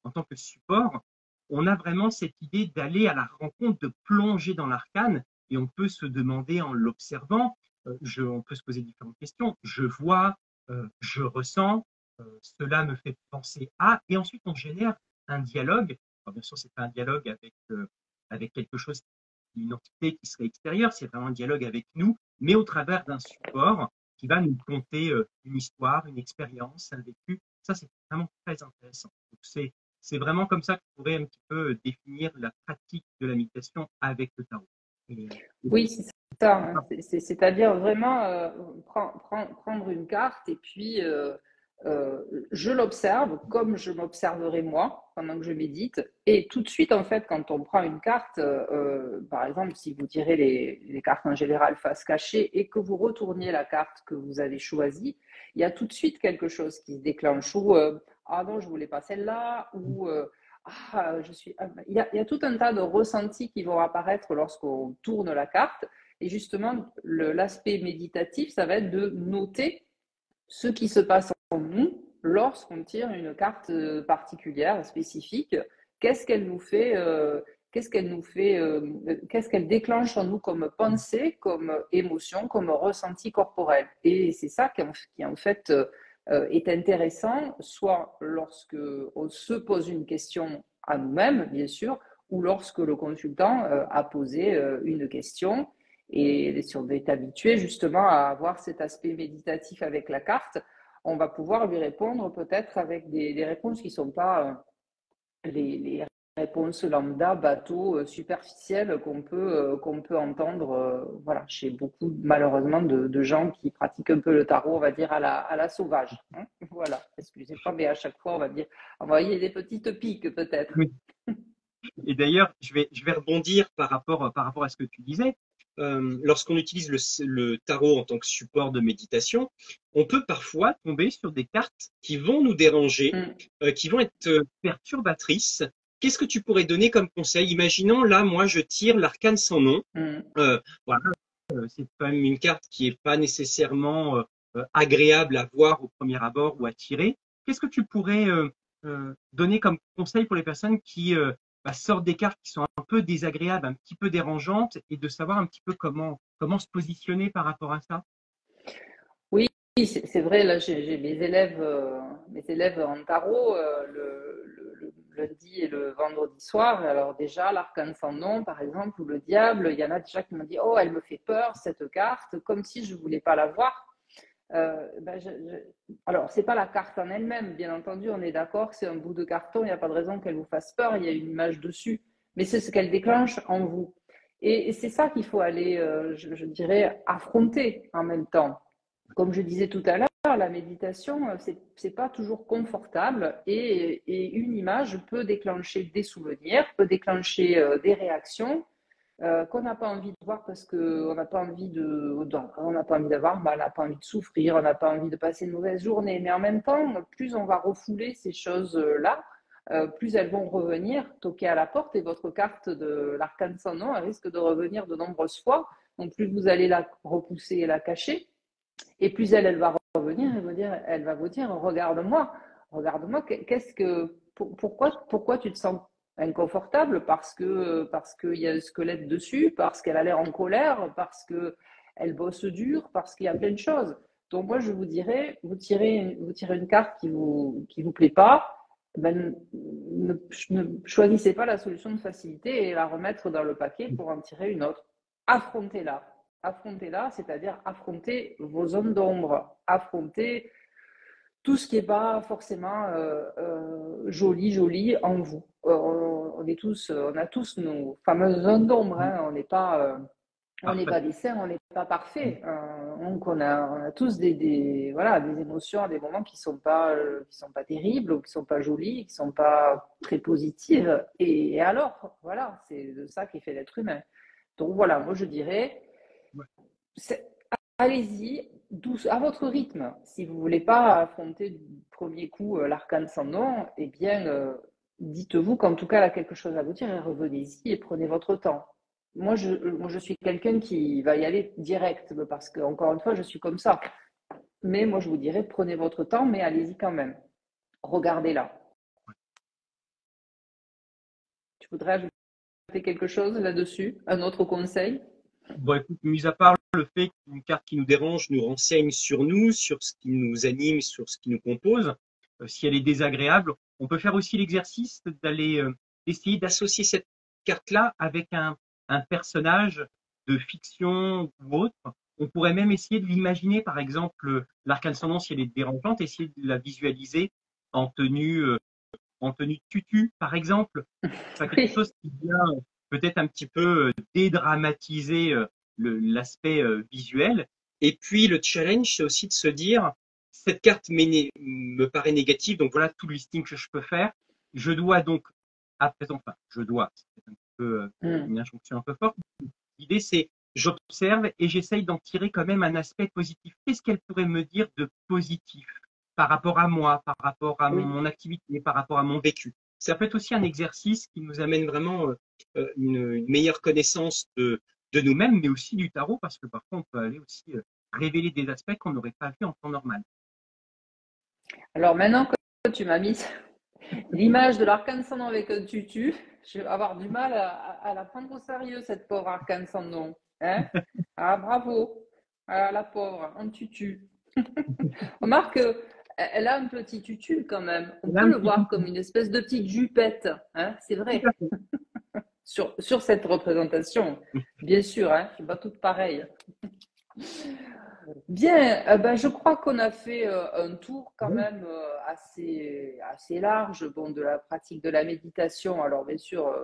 en tant que support, on a vraiment cette idée d'aller à la rencontre, de plonger dans l'arcane, et on peut se demander en l'observant, on peut se poser différentes questions. Je vois, je ressens, cela me fait penser à, et ensuite on génère un dialogue. Alors bien sûr, c'est pas un dialogue avec quelque chose, une entité qui serait extérieure, c'est vraiment un dialogue avec nous, mais au travers d'un support qui va nous conter une histoire, une expérience, un vécu. Ça, c'est vraiment très intéressant. C'est vraiment comme ça que je pourrais un petit peu définir la pratique de la méditation avec le tarot. Et Oui, c'est ça, hein. C'est-à-dire vraiment prendre une carte et puis je l'observe comme je m'observerai moi pendant que je médite. Et tout de suite, en fait, quand on prend une carte, par exemple, si vous tirez les cartes en général face cachée et que vous retourniez la carte que vous avez choisie, il y a tout de suite quelque chose qui se déclenche ou ah non, je voulais pas celle-là ou il y a tout un tas de ressentis qui vont apparaître lorsqu'on tourne la carte. Et justement, l'aspect méditatif, ça va être de noter ce qui se passe en nous lorsqu'on tire une carte particulière, spécifique. Qu'est-ce qu'elle nous fait Qu'est-ce qu'elle nous fait Qu'est-ce qu'elle déclenche en nous comme pensée, comme émotion, comme ressenti corporel. Et c'est ça qui en fait est intéressant, soit lorsque on se pose une question à nous-mêmes, bien sûr, ou lorsque le consultant a posé une question. Et si on est habitué justement à avoir cet aspect méditatif avec la carte, on va pouvoir lui répondre peut-être avec des réponses qui ne sont pas les réponses lambda, bateau, superficielles qu'on peut entendre voilà, chez beaucoup malheureusement de gens qui pratiquent un peu le tarot, on va dire, à la sauvage. Hein. Voilà, excusez-moi, mais à chaque fois, on va dire, envoyer des petites piques peut-être. oui. Et d'ailleurs, je vais rebondir par rapport à ce que tu disais. Lorsqu'on utilise le tarot en tant que support de méditation, on peut parfois tomber sur des cartes qui vont nous déranger, qui vont être perturbatrices. Qu'est-ce que tu pourrais donner comme conseil? Imaginons, là, moi, je tire l'arcane sans nom. Voilà, c'est quand même une carte qui n'est pas nécessairement agréable à voir au premier abord ou à tirer. Qu'est-ce que tu pourrais donner comme conseil pour les personnes qui sortent des cartes qui sont un peu désagréables, un petit peu dérangeantes, et de savoir un petit peu comment se positionner par rapport à ça? Oui, c'est vrai, là j'ai mes élèves en tarot le lundi et le vendredi soir. Alors déjà, l'arcane sans nom, par exemple, ou le diable, il y en a déjà qui m'ont dit, oh, elle me fait peur, cette carte, comme si je voulais pas la voir. Alors, c'est pas la carte en elle-même, bien entendu, on est d'accord, c'est un bout de carton, il n'y a pas de raison qu'elle vous fasse peur, il y a une image dessus, mais c'est ce qu'elle déclenche en vous. Et c'est ça qu'il faut aller, je dirais, affronter en même temps. Comme je disais tout à l'heure, la méditation, c'est pas toujours confortable et une image peut déclencher des souvenirs, peut déclencher des réactions qu'on n'a pas envie de voir parce qu'on n'a pas envie on n'a pas envie d'avoir mal, on n'a pas envie de souffrir, on n'a pas envie de passer une mauvaise journée. Mais en même temps, plus on va refouler ces choses-là, plus elles vont revenir, toquer à la porte et votre carte de l'arcane sans nom, elle risque de revenir de nombreuses fois. Donc plus vous allez la repousser et la cacher, et plus elle va revenir, elle va vous dire, regarde-moi, regarde-moi, pourquoi tu te sens inconfortable? Parce qu'il y a un squelette dessus, parce qu'elle a l'air en colère, parce qu'elle bosse dur, parce qu'il y a plein de choses. Donc moi, je vous dirais, vous tirez une carte qui vous plaît pas, ben, ne choisissez pas la solution de facilité et la remettre dans le paquet pour en tirer une autre. Affrontez-la. Affrontez-la, c'est-à-dire affronter vos zones d'ombre, affronter tout ce qui n'est pas forcément joli en vous. On a tous nos fameuses zones d'ombre, hein. On n'est Parfait. pas des saints, on n'est pas parfait. Donc on a tous voilà, des émotions, des moments qui sont pas terribles, ou qui sont pas jolis, qui sont pas très positives. Et alors, voilà, c'est de ça qui fait l'être humain. Donc voilà, moi je dirais, allez-y, douce, à votre rythme. Si vous ne voulez pas affronter du premier coup l'arcane sans nom, eh bien, dites-vous qu'en tout cas, elle a quelque chose à vous dire et revenez-y et prenez votre temps. Moi, je suis quelqu'un qui va y aller direct parce que, encore une fois, je suis comme ça. Mais moi, je vous dirais, prenez votre temps, mais allez-y quand même. Regardez-la. Tu voudrais ajouter quelque chose là-dessus? Un autre conseil? Bon, écoute, mis à part le fait qu'une carte qui nous dérange nous renseigne sur nous, sur ce qui nous anime, sur ce qui nous compose, si elle est désagréable, on peut faire aussi l'exercice d'aller essayer d'associer cette carte-là avec un personnage de fiction ou autre. On pourrait même essayer de l'imaginer, par exemple, l'arcane ascendant, si elle est dérangeante, essayer de la visualiser en tenue de tutu, par exemple. Enfin, quelque Oui. chose qui vient peut-être un petit peu dédramatiser l'aspect visuel. Et puis le challenge, c'est aussi de se dire, cette carte me paraît négative, donc voilà tout le listing que je peux faire. Je dois donc, à présent, enfin, je dois, c'est un peu une injonction un peu forte. L'idée, c'est j'observe et j'essaye d'en tirer quand même un aspect positif. Qu'est-ce qu'elle pourrait me dire de positif par rapport à moi, par rapport à Oui. mon activité, par rapport à mon vécu? Ça peut être aussi un exercice qui nous amène vraiment une meilleure connaissance de nous-mêmes, mais aussi du tarot, parce que parfois on peut aller aussi révéler des aspects qu'on n'aurait pas vus en temps normal. Alors maintenant que tu m'as mis l'image de l'arcane sans nom avec un tutu, je vais avoir du mal à la prendre au sérieux, cette pauvre arcane sans nom. Hein? Ah, bravo, ah, la pauvre, en tutu. Remarque, elle a un petit tutu quand même. On Là, peut un le petit voir comme une espèce de petite jupette. Hein? C'est tout à vrai, fait. sur cette représentation. Bien sûr, hein, je suis pas toutes pareilles. Bien, ben, je crois qu'on a fait un tour quand Oui, même assez large, bon, de la pratique de la méditation. Alors bien sûr,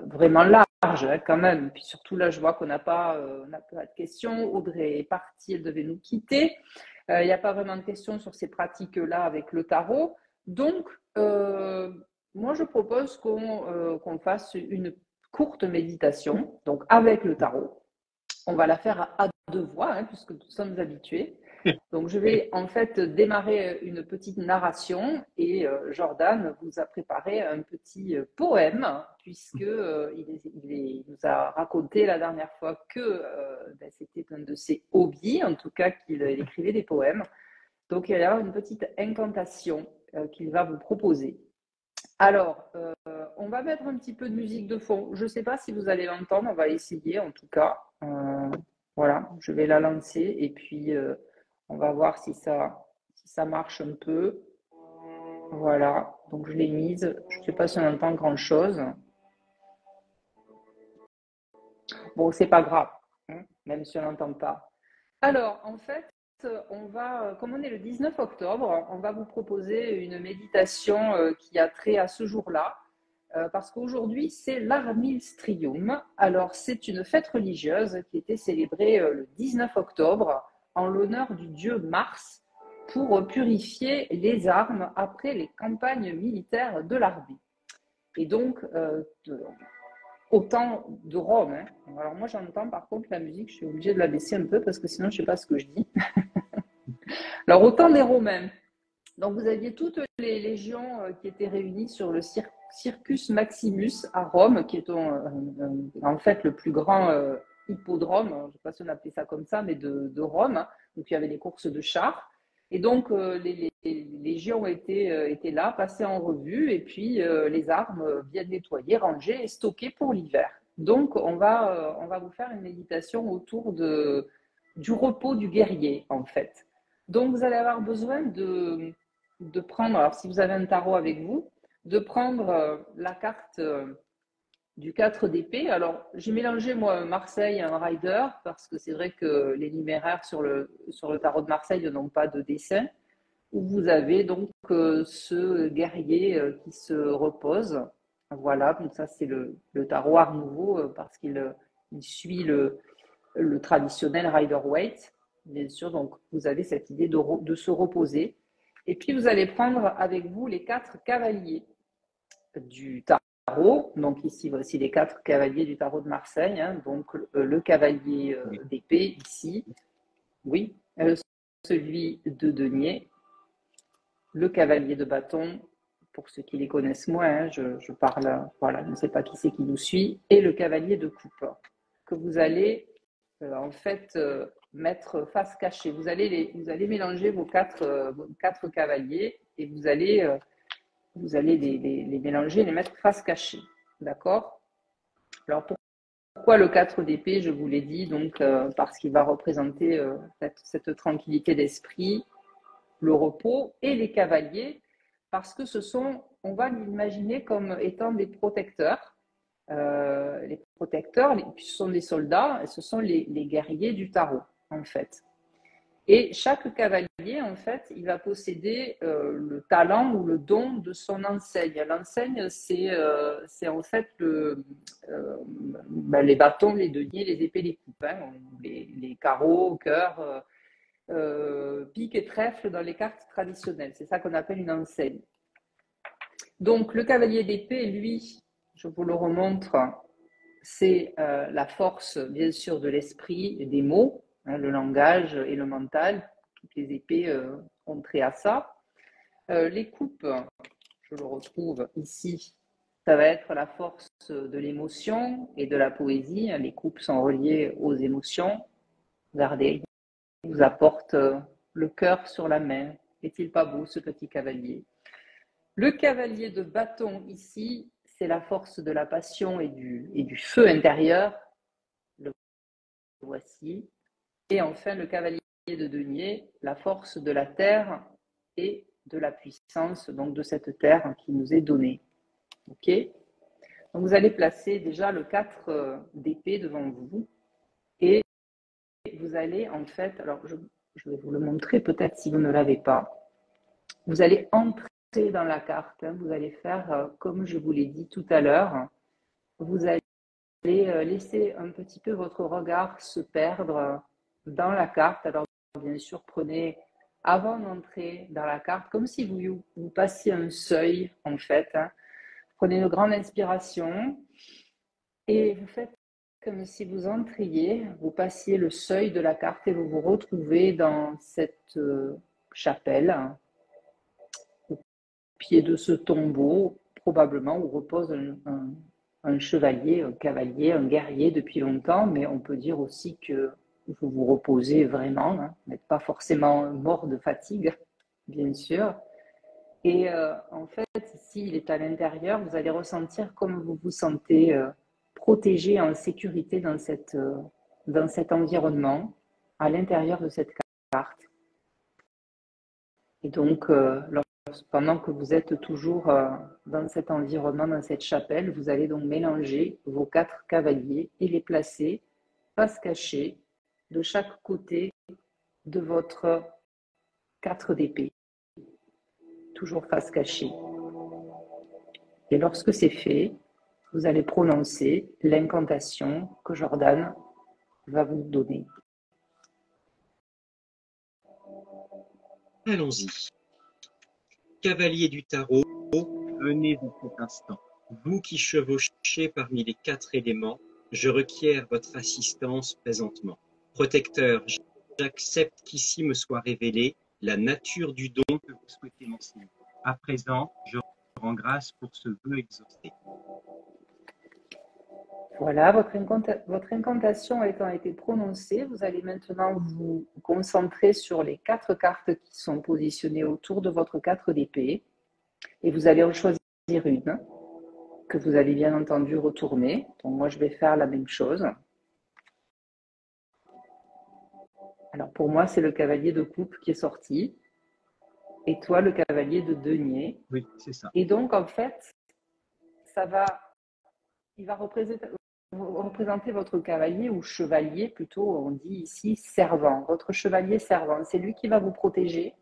vraiment large hein, quand même. Puis surtout là, je vois on n'a pas de questions. Audrey est partie, elle devait nous quitter. Il n'y a pas vraiment de questions sur ces pratiques-là avec le tarot. Donc, moi, je propose qu'on fasse une courte méditation, donc avec le tarot. On va la faire à deux voix, hein, puisque nous sommes habitués. Donc, je vais en fait démarrer une petite narration et Jordan vous a préparé un petit poème, puisque il nous a raconté la dernière fois que ben, c'était un de ses hobbies, en tout cas qu'il écrivait des poèmes. Donc, il va y avoir une petite incantation qu'il va vous proposer. Alors, on va mettre un petit peu de musique de fond. Je ne sais pas si vous allez l'entendre, on va essayer en tout cas. Voilà, je vais la lancer et puis on va voir si ça marche un peu. Voilà, donc je l'ai mise. Je ne sais pas si on entend grand-chose. Bon, c'est pas grave, hein, même si on n'entend pas. Alors, en fait, comme on est le 19 octobre, on va vous proposer une méditation qui a trait à ce jour-là, parce qu'aujourd'hui, c'est l'Armistium. Alors, c'est une fête religieuse qui était célébrée le 19 octobre en l'honneur du dieu Mars pour purifier les armes après les campagnes militaires de l'Armée. Et donc, au temps de Rome. Hein. Alors moi, j'entends par contre la musique, je suis obligée de la baisser un peu parce que sinon, je ne sais pas ce que je dis. Alors, au temps des Romains. Donc, vous aviez toutes les légions qui étaient réunies sur le Circus Maximus à Rome, qui est en fait le plus grand hippodrome, je ne sais pas si on appelait ça comme ça, mais de Rome. Donc, il y avait des courses de chars. Et donc, légions étaient là, passées en revue, et puis les armes bien nettoyées, rangées et stockées pour l'hiver. Donc, on va vous faire une méditation autour du repos du guerrier, en fait. Donc, vous allez avoir besoin de prendre, alors si vous avez un tarot avec vous, de prendre la carte du 4 d'épée. Alors, j'ai mélangé, moi, Marseille et un rider, parce que c'est vrai que les numéraires sur le tarot de Marseille n'ont pas de dessin, où vous avez donc ce guerrier qui se repose. Voilà, donc ça, c'est le tarot Art Nouveau, parce qu'il suit le traditionnel Rider-Waite, bien sûr. Donc, vous avez cette idée de se reposer. Et puis, vous allez prendre avec vous les 4 cavaliers du tarot. Donc ici, voici les 4 cavaliers du tarot de Marseille. Hein. Donc le cavalier d'épée ici, oui, celui de denier, le cavalier de bâton, pour ceux qui les connaissent moins, hein, je parle, voilà, je ne sais pas qui c'est qui nous suit, et le cavalier de coupe, que vous allez en fait mettre face cachée. Vous allez mélanger vos quatre cavaliers et vous allez les mélanger, les mettre face cachée. D'accord? Alors, pourquoi le 4 d'épée? Je vous l'ai dit, donc, parce qu'il va représenter cette tranquillité d'esprit, le repos, et les cavaliers, parce que on va l'imaginer comme étant des protecteurs. Les protecteurs, ce sont des soldats, et ce sont les guerriers du tarot, en fait. Et chaque cavalier, en fait, il va posséder le talent ou le don de son enseigne. L'enseigne, c'est en fait les bâtons, les deniers, les épées, les coupes, hein, les carreaux, cœurs, piques et trèfles dans les cartes traditionnelles. C'est ça qu'on appelle une enseigne. Donc, le cavalier d'épée, lui, je vous le remontre, c'est la force, bien sûr, de l'esprit et des mots. Le langage et le mental, toutes les épées ont trait à ça. Les coupes, je le retrouve ici, ça va être la force de l'émotion et de la poésie. Les coupes sont reliées aux émotions. Regardez, il vous apporte le cœur sur la main. Est-il pas beau ce petit cavalier? Le cavalier de bâton ici, c'est la force de la passion et du feu intérieur. Le voici. Et enfin, le cavalier de denier, la force de la terre et de la puissance, donc de cette terre qui nous est donnée. Ok? Donc vous allez placer déjà le 4 d'épée devant vous et vous allez en fait, alors je vais vous le montrer peut-être si vous ne l'avez pas, vous allez entrer dans la carte, hein, vous allez faire comme je vous l'ai dit tout à l'heure, vous allez laisser un petit peu votre regard se perdre dans la carte. Alors bien sûr, prenez avant d'entrer dans la carte, comme si vous passiez un seuil en fait. Hein. Prenez une grande inspiration et vous faites comme si vous entriez, vous passiez le seuil de la carte et vous vous retrouvez dans cette chapelle, au pied de ce tombeau, probablement où repose un chevalier, un cavalier, un guerrier depuis longtemps, mais on peut dire aussi que vous vous reposez vraiment, hein. Vous n'êtes pas forcément mort de fatigue, bien sûr. Et en fait, s'il est à l'intérieur, vous allez ressentir comme vous vous sentez protégé, en sécurité dans cet environnement, à l'intérieur de cette carte. Et donc, pendant que vous êtes toujours dans cet environnement, dans cette chapelle, vous allez donc mélanger vos 4 cavaliers et les placer face cachée de chaque côté de votre 4 d'épée. Toujours face cachée. Et lorsque c'est fait, vous allez prononcer l'incantation que Jordan va vous donner. Allons-y. Cavalier du tarot, venez en cet instant. Vous qui chevauchez parmi les 4 éléments, je requiers votre assistance présentement. Protecteur, j'accepte qu'ici me soit révélée la nature du don que vous souhaitez m'enseigner. À présent, je rends grâce pour ce vœu exaucé. Voilà, votre incantation étant été prononcée, vous allez maintenant vous concentrer sur les 4 cartes qui sont positionnées autour de votre 4 d'épée et vous allez en choisir une que vous allez bien entendu retourner. Donc moi, je vais faire la même chose. Alors pour moi, c'est le cavalier de coupe qui est sorti et toi, le cavalier de denier. Oui, c'est ça. Et donc, en fait, il va représenter votre cavalier ou chevalier, plutôt, on dit ici servant. Votre chevalier servant, c'est lui qui va vous protéger.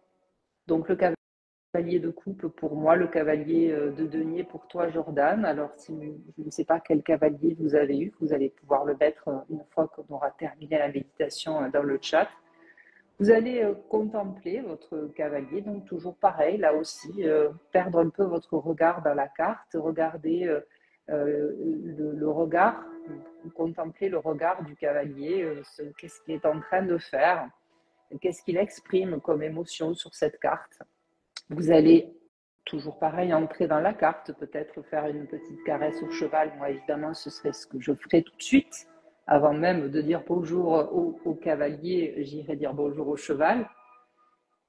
Donc le cavalier de coupe pour moi, le cavalier de denier pour toi, Jordan. Alors, si je ne sais pas quel cavalier vous avez eu, vous allez pouvoir le mettre une fois qu'on aura terminé la méditation dans le chat. Vous allez contempler votre cavalier, donc toujours pareil, là aussi, perdre un peu votre regard dans la carte, regarder le regard, contempler le regard du cavalier, qu'est-ce qu'il est en train de faire, qu'est-ce qu'il exprime comme émotion sur cette carte. Vous allez, toujours pareil, entrer dans la carte, peut-être faire une petite caresse au cheval. Moi, évidemment, ce serait ce que je ferais tout de suite. Avant même de dire bonjour au cavalier, j'irai dire bonjour au cheval.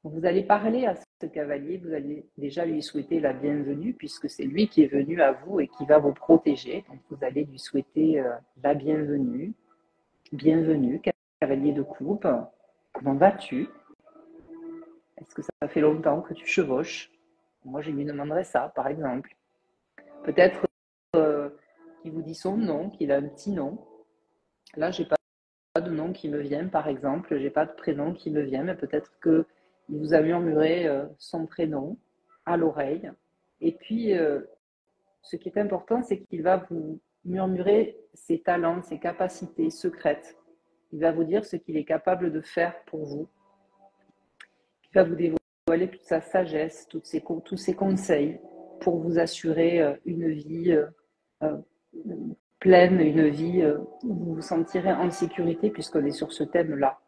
Vous allez parler à ce cavalier, vous allez déjà lui souhaiter la bienvenue puisque c'est lui qui est venu à vous et qui va vous protéger. Donc vous allez lui souhaiter la bienvenue. Bienvenue, cavalier de coupe. Comment vas-tu? Est-ce que ça fait longtemps que tu chevauches? Moi, je lui demanderais ça, par exemple. Peut-être qu'il vous dit son nom, qu'il a un petit nom. Là, j'ai pas de nom qui me vient, par exemple. J'ai pas de prénom qui me vient, mais peut-être qu'il vous a murmuré son prénom à l'oreille. Et puis, ce qui est important, c'est qu'il va vous murmurer ses talents, ses capacités secrètes. Il va vous dire ce qu'il est capable de faire pour vous. Il va vous dévoiler toute sa sagesse, tous ses conseils pour vous assurer une vie pleine, une vie où vous vous sentirez en sécurité puisqu'on est sur ce thème-là.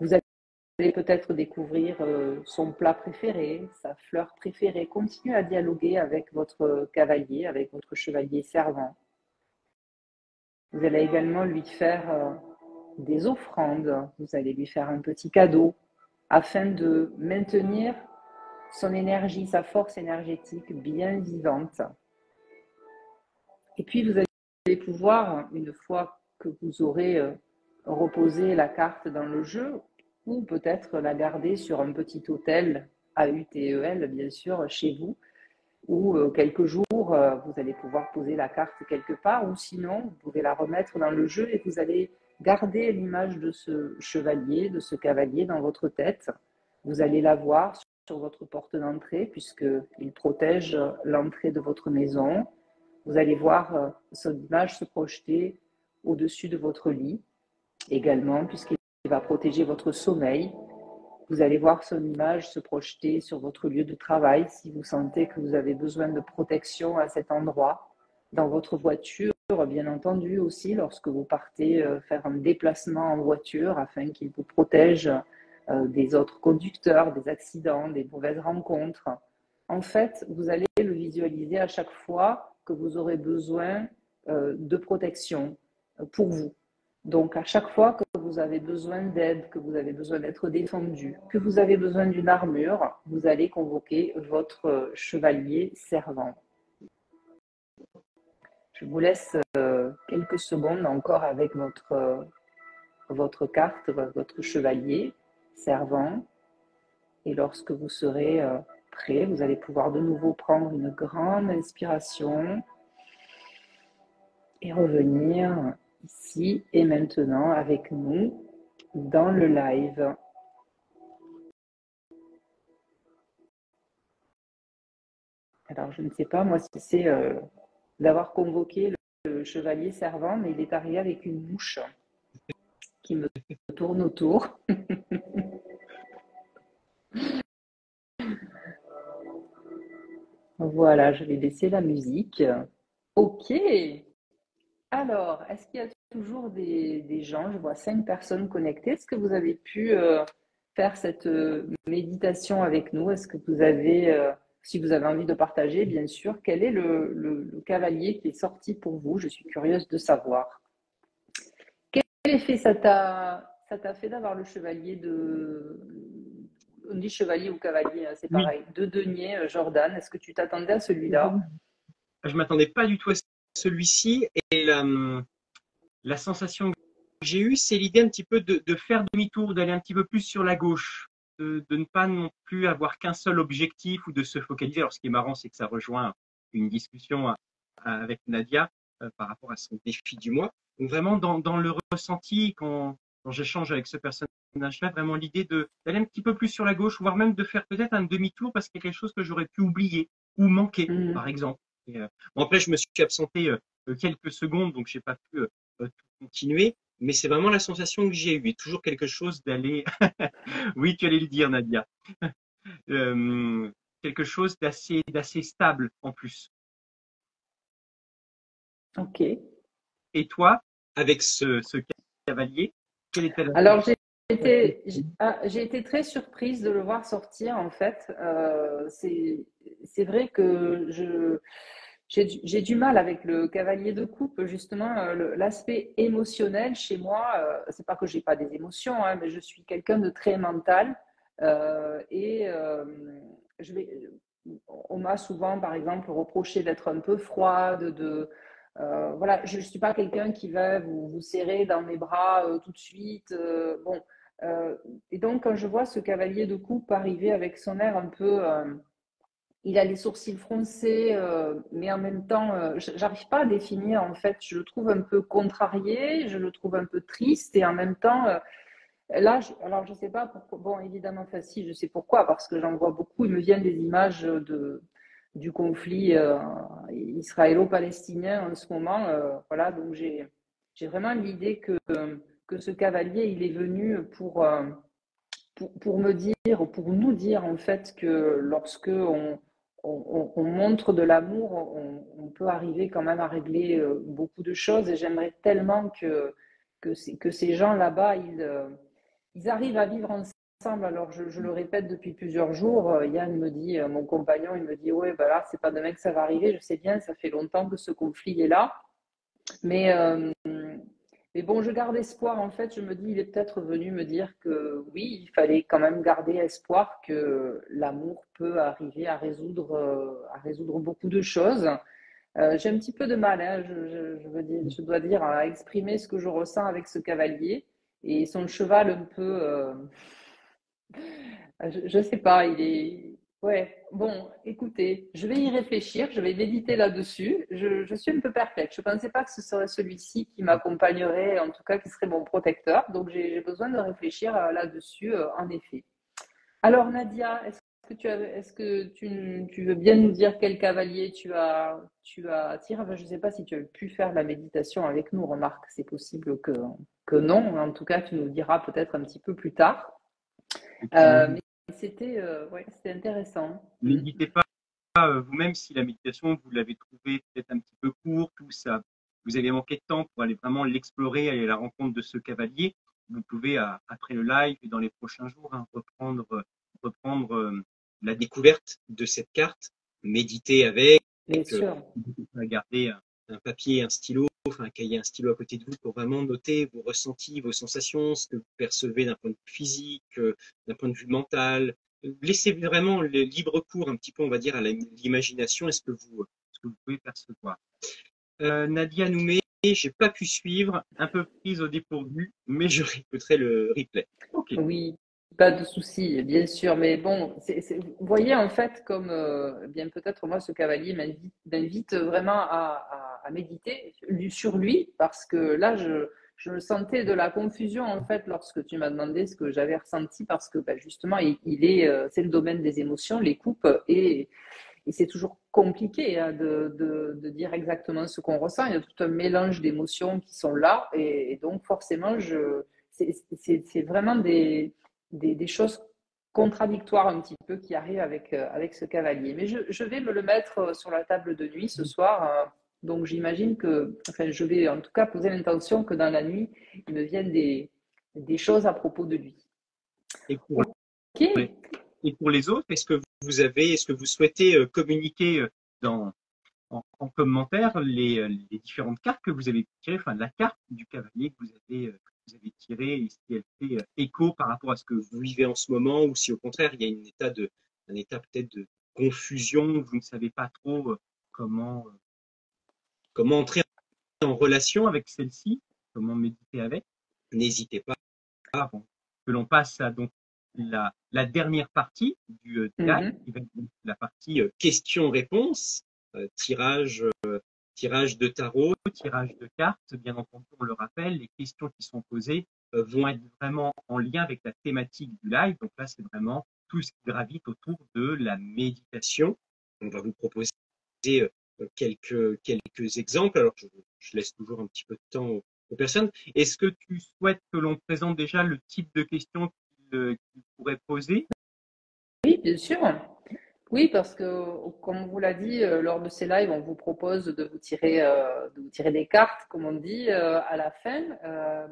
Vous allez peut-être découvrir son plat préféré, sa fleur préférée. Continuez à dialoguer avec votre cavalier, avec votre chevalier servant. Vous allez également lui faire des offrandes. Vous allez lui faire un petit cadeau afin de maintenir son énergie, sa force énergétique bien vivante. Et puis vous allez pouvoir, une fois que vous aurez reposé la carte dans le jeu, ou peut-être la garder sur un petit hôtel, AUTEL bien sûr, chez vous, ou quelques jours, vous allez pouvoir poser la carte quelque part, ou sinon, vous pouvez la remettre dans le jeu et vous allez garder l'image de ce chevalier, de ce cavalier dans votre tête. Vous allez la voir sur votre porte d'entrée, puisqu'il protège l'entrée de votre maison. Vous allez voir son image se projeter au-dessus de votre lit, également, puisqu'il va protéger votre sommeil. Vous allez voir son image se projeter sur votre lieu de travail si vous sentez que vous avez besoin de protection à cet endroit. Dans votre voiture, bien entendu aussi, lorsque vous partez faire un déplacement en voiture afin qu'il vous protège des autres conducteurs, des accidents, des mauvaises rencontres. En fait, vous allez le visualiser à chaque fois que vous aurez besoin de protection pour vous. Donc, à chaque fois que vous avez besoin d'aide, que vous avez besoin d'être défendu, que vous avez besoin d'une armure, vous allez convoquer votre chevalier servant. Je vous laisse quelques secondes encore avec votre carte, votre chevalier servant. Et lorsque vous serez prêt, vous allez pouvoir de nouveau prendre une grande inspiration et revenir ici et maintenant avec nous dans le live. Alors, je ne sais pas, moi, si c'est d'avoir convoqué le chevalier servant, mais il est arrivé avec une mouche qui me tourne autour. Voilà, je vais baisser la musique. Ok. Alors, est-ce qu'il y a toujours des gens? Je vois 5 personnes connectées. Est-ce que vous avez pu faire cette méditation avec nous? Est-ce que vous avez si vous avez envie de partager, bien sûr, quel est le cavalier qui est sorti pour vous? Je suis curieuse de savoir. Quel effet ça t'a fait d'avoir le chevalier de... On dit chevalier ou cavalier, hein, c'est Oui, pareil. De denier, Jordan. Est-ce que tu t'attendais à celui-là? je ne m'attendais pas du tout à celui-ci. Et la sensation que j'ai eue, c'est l'idée un petit peu de faire demi-tour, d'aller un petit peu plus sur la gauche, de ne pas non plus avoir qu'un seul objectif ou de se focaliser. Alors, ce qui est marrant, c'est que ça rejoint une discussion avec Nadia par rapport à son défi du mois. Donc, vraiment, dans le ressenti, quand j'échange avec ce personnage-là, vraiment l'idée d'aller un petit peu plus sur la gauche, voire même de faire peut-être un demi-tour parce qu'il y a quelque chose que j'aurais pu oublier ou manquer, Mhm. par exemple. Et, bon, après, je me suis absenté quelques secondes, donc j'ai pas pu tout continuer. Mais c'est vraiment la sensation que j'ai eue. Et toujours quelque chose d'aller. Oui, tu allais le dire, Nadia. Quelque chose d'assez stable en plus. Ok. Et toi, avec ce cavalier, quelle était la Alors, sensation? j'ai été très surprise de le voir sortir, en fait. C'est vrai que j'ai du mal avec le cavalier de coupe, justement, l'aspect émotionnel chez moi. C'est pas que j'ai pas des émotions, hein, mais je suis quelqu'un de très mental. Et je vais, on m'a souvent, par exemple, reproché d'être un peu froide, voilà, je ne suis pas quelqu'un qui va vous serrer dans mes bras tout de suite. Bon, et donc quand je vois ce cavalier de coupe arriver avec son air un peu, il a les sourcils froncés, mais en même temps, j'arrive pas à définir. En fait, je le trouve un peu contrarié, je le trouve un peu triste, et en même temps, là, alors je sais pas pourquoi. Bon, évidemment, enfin, si, je sais pourquoi, parce que j'en vois beaucoup. Il me viennent des images du conflit israélo-palestinien en ce moment. Voilà, donc j'ai vraiment l'idée que ce cavalier, il est venu pour me dire, pour nous dire en fait que lorsque on montre de l'amour, on peut arriver quand même à régler beaucoup de choses. Et j'aimerais tellement que ces gens là-bas, ils arrivent à vivre ensemble. Alors, je le répète depuis plusieurs jours. Yann me dit, mon compagnon, il me dit, ouais, bah là, c'est pas demain que ça va arriver. Je sais bien, ça fait longtemps que ce conflit est là. Mais, euh, mais bon, je garde espoir. En fait, je me dis, il est peut-être venu me dire que oui, il fallait quand même garder espoir que l'amour peut arriver à résoudre beaucoup de choses. J'ai un petit peu de mal, hein, je dois dire, à exprimer ce que je ressens avec ce cavalier. Et son cheval un peu, je sais pas, il est... Ouais, bon, écoutez, je vais y réfléchir, je vais méditer là-dessus. Je suis un peu perplexe. Je ne pensais pas que ce serait celui-ci qui m'accompagnerait, en tout cas qui serait mon protecteur. Donc j'ai besoin de réfléchir là-dessus, en effet. Alors Nadia, est-ce que tu veux bien nous dire quel cavalier tu as tiré? Enfin, je ne sais pas si tu as pu faire la méditation avec nous, remarque, c'est possible que non. En tout cas, tu nous diras peut-être un petit peu plus tard. Mais ouais, c'était intéressant. Mm. N'hésitez pas vous-même si la méditation, vous l'avez trouvée peut-être un petit peu courte ou ça, vous avez manqué de temps pour aller vraiment l'explorer, aller à la rencontre de ce cavalier, vous pouvez, après le live et dans les prochains jours, hein, reprendre la découverte de cette carte, méditer avec, Bien sûr. garder un papier, un stylo, enfin un cahier, un stylo à côté de vous pour vraiment noter vos ressentis, vos sensations, ce que vous percevez d'un point de vue physique, d'un point de vue mental. Laissez vraiment le libre cours un petit peu, on va dire, à l'imagination et ce que vous pouvez percevoir. Nadia Noumé, j'ai pas pu suivre, un peu prise au dépourvu, mais je réécouterai le replay. Ok. Oui, pas de souci, bien sûr. Mais bon, vous voyez en fait comme bien peut-être moi ce cavalier m'invite vraiment à méditer sur lui parce que là je sentais de la confusion en fait lorsque tu m'as demandé ce que j'avais ressenti parce que ben, justement il est c'est le domaine des émotions, les coupes et c'est toujours compliqué hein, de dire exactement ce qu'on ressent. Il y a tout un mélange d'émotions qui sont là et donc forcément c'est vraiment des choses contradictoires un petit peu qui arrivent avec ce cavalier. Mais je vais me le mettre sur la table de nuit ce soir. Donc j'imagine que, enfin je vais en tout cas poser l'intention que dans la nuit, il me vienne des choses à propos de lui. Et pour, Ok. et pour les autres, est-ce que est-ce que vous souhaitez communiquer en commentaire les différentes cartes que vous avez tirées, enfin la carte du cavalier que vous avez tirée, et si elle fait écho par rapport à ce que vous vivez en ce moment, ou si au contraire il y a un état peut-être de confusion, vous ne savez pas trop comment entrer en relation avec celle-ci, comment méditer avec. N'hésitez pas avant que l'on passe à donc la dernière partie du live, Mhm. qui va être donc la partie questions-réponses, tirage, tirage de tarot, tirage de cartes. Bien entendu, on le rappelle, les questions qui sont posées vont être vraiment en lien avec la thématique du live. Donc là, c'est vraiment tout ce qui gravite autour de la méditation. On va vous proposer quelques exemples. Alors, je laisse toujours un petit peu de temps aux personnes. Est-ce que tu souhaites que l'on présente déjà le type de questions qu'il pourrait poser? Oui, bien sûr. Oui, parce que, comme on vous l'a dit, lors de ces lives, on vous propose de vous tirer des cartes, comme on dit, à la fin,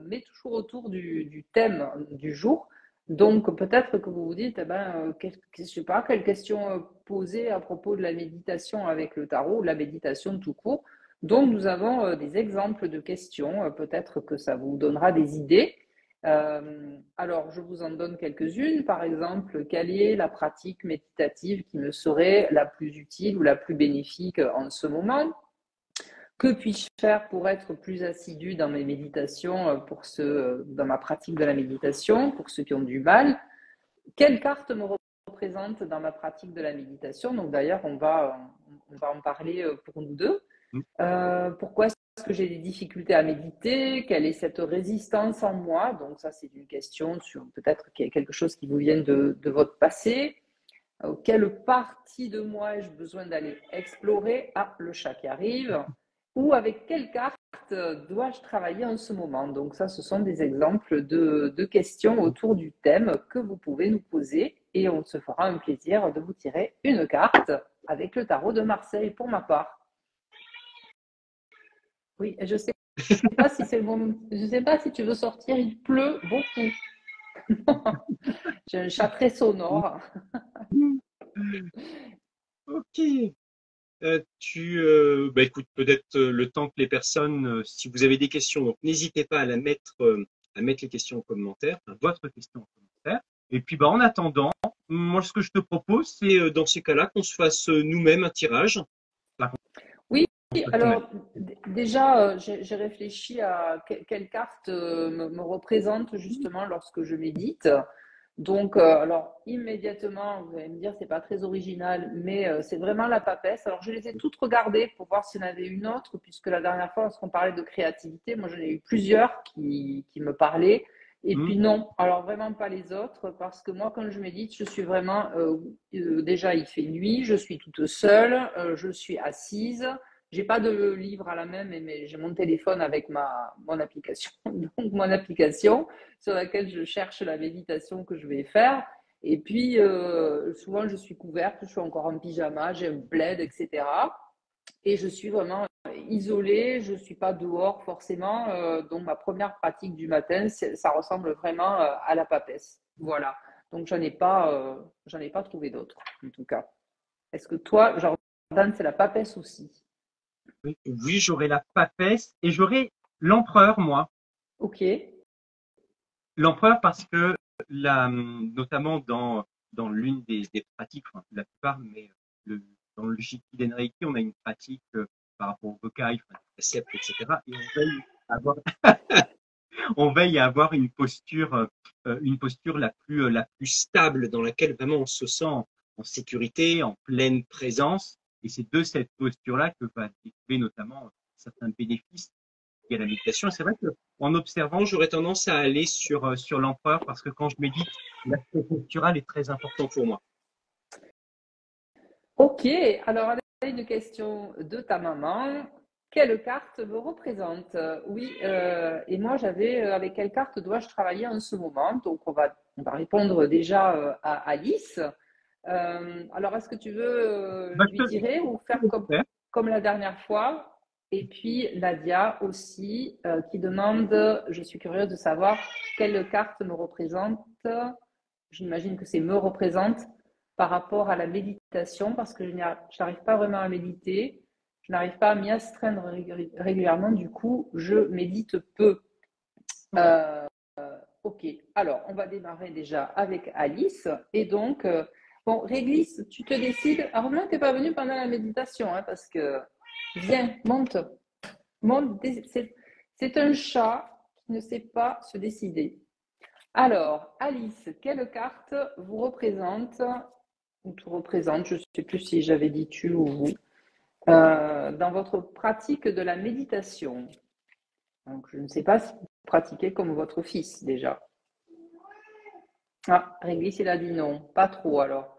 mais toujours autour du thème du jour. Donc, peut-être que vous vous dites, eh ben, je sais pas, quelle question poser à propos de la méditation avec le tarot, ou la méditation tout court. Donc, nous avons des exemples de questions. Peut-être que ça vous donnera des idées. Alors, je vous en donne quelques-unes. Par exemple, quelle est la pratique méditative qui me serait la plus utile ou la plus bénéfique en ce moment? Que puis-je faire pour être plus assidu dans mes méditations, dans ma pratique de la méditation, pour ceux qui ont du mal? Quelle carte me représente dans ma pratique de la méditation? Donc d'ailleurs, on va en parler pour nous deux. Pourquoi est-ce que j'ai des difficultés à méditer? Quelle est cette résistance en moi? Donc ça, c'est une question sur peut-être quelque chose qui vous vient de votre passé. Quelle partie de moi ai-je besoin d'aller explorer? Ah, le chat qui arrive. Ou avec quelle carte dois-je travailler en ce moment? Donc ça, ce sont des exemples de questions autour du thème que vous pouvez nous poser et on se fera un plaisir de vous tirer une carte avec le tarot de Marseille pour ma part. Oui, je sais pas si c'est le moment. Je sais pas si tu veux sortir, il pleut beaucoup. J'ai un chat très sonore. Ok. Bah écoute, peut-être le temps que les personnes, si vous avez des questions, donc n'hésitez pas à mettre les questions en commentaire, enfin, votre question en commentaire. Et puis, bah, en attendant, moi, ce que je te propose, c'est dans ces cas-là qu'on se fasse nous-mêmes un tirage. Enfin, Oui, qu'on se fasse nous-mêmes. alors déjà, j'ai réfléchi à quelle carte me représente justement lorsque je médite. Donc, alors immédiatement, vous allez me dire, c'est pas très original, mais c'est vraiment la papesse. Alors, je les ai toutes regardées pour voir s'il y en avait une autre, puisque la dernière fois, lorsqu'on parlait de créativité, moi, j'en ai eu plusieurs qui me parlaient. Et Hmm. puis non, alors vraiment pas les autres, parce que moi, quand je médite, je suis vraiment, déjà, il fait nuit, je suis toute seule, je suis assise. J'ai pas de livre à la main, mais j'ai mon téléphone avec mon application. Donc, mon application sur laquelle je cherche la méditation que je vais faire. Et puis, souvent, je suis couverte, je suis encore en pyjama, j'ai un plaid, etc. Et je suis vraiment isolée, je ne suis pas dehors forcément. Donc, ma première pratique du matin, ça ressemble vraiment à la papesse. Voilà. Donc, j'en ai pas trouvé d'autres, en tout cas. Est-ce que toi, Jordan, c'est la papesse aussi? Oui, oui, j'aurai la papesse et j'aurai l'empereur, moi. Ok. L'empereur parce que notamment dans l'une des pratiques, enfin, la plupart, mais le, dans le Shikkiden Reiki, on a une pratique par rapport au Bokai, enfin, les préceptes, etc. Et on veille à avoir une posture la plus stable, dans laquelle vraiment on se sent en sécurité, en pleine présence. Et c'est de cette posture-là que va découler notamment certains bénéfices liés à la méditation. Et c'est vrai qu'en observant, j'aurais tendance à aller sur l'empereur parce que quand je médite, l'aspect postural est très important pour moi. Ok. Alors, une question de ta maman. Quelle carte me représente? Oui, et moi j'avais avec quelle carte dois-je travailler en ce moment? Donc on va répondre déjà à Alice. Alors est-ce que tu veux Bah, lui tirer ou je faire peux le faire. comme la dernière fois? Et puis Nadia aussi qui demande, je suis curieuse de savoir quelle carte me représente. J'imagine que c'est me représente. par rapport à la méditation parce que je n'arrive pas vraiment à méditer, je n'arrive pas à m'y astreindre régulièrement, du coup, je médite peu. Euh, ok, alors on va démarrer déjà avec Alice. Et donc, bon, Réglisse, tu te décides. Alors, non, tu n'es pas venue pendant la méditation, hein, parce que viens, monte. Monte. C'est un chat qui ne sait pas se décider. Alors, Alice, quelle carte vous représente, ou tu représentes, je ne sais plus si j'avais dit tu ou vous, dans votre pratique de la méditation? Donc, je ne sais pas si vous pratiquez comme votre fils déjà. Ah, Réglisse, il a dit non, pas trop alors.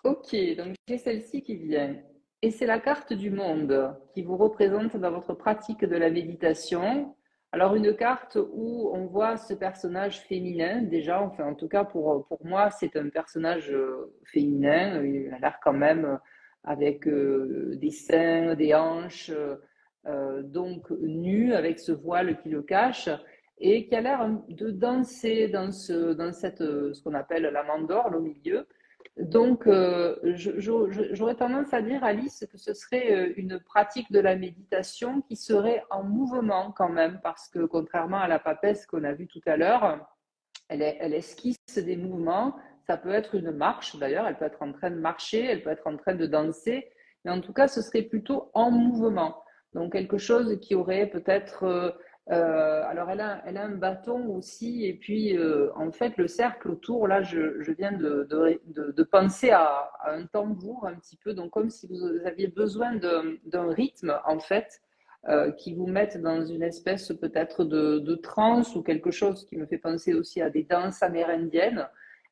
Ok, donc j'ai celle-ci qui vient. Et c'est la carte du monde qui vous représente dans votre pratique de la méditation. Alors une carte où on voit ce personnage féminin, déjà, enfin en tout cas pour moi, c'est un personnage féminin. Il a l'air quand même avec des seins, des hanches, donc nu, avec ce voile qui le cache, et qui a l'air de danser dans cette, ce qu'on appelle la mandorle au milieu. Donc, j'aurais tendance à dire, Alice, que ce serait une pratique de la méditation qui serait en mouvement quand même, parce que contrairement à la papesse qu'on a vue tout à l'heure, elle esquisse des mouvements. Ça peut être une marche, d'ailleurs, elle peut être en train de marcher, elle peut être en train de danser, mais en tout cas, ce serait plutôt en mouvement. Donc, quelque chose qui aurait peut-être alors, elle a un bâton aussi, et puis en fait, le cercle autour, là, je viens de penser à un tambour un petit peu, donc comme si vous aviez besoin d'un rythme, en fait, qui vous mette dans une espèce peut-être de transe ou quelque chose qui me fait penser aussi à des danses amérindiennes,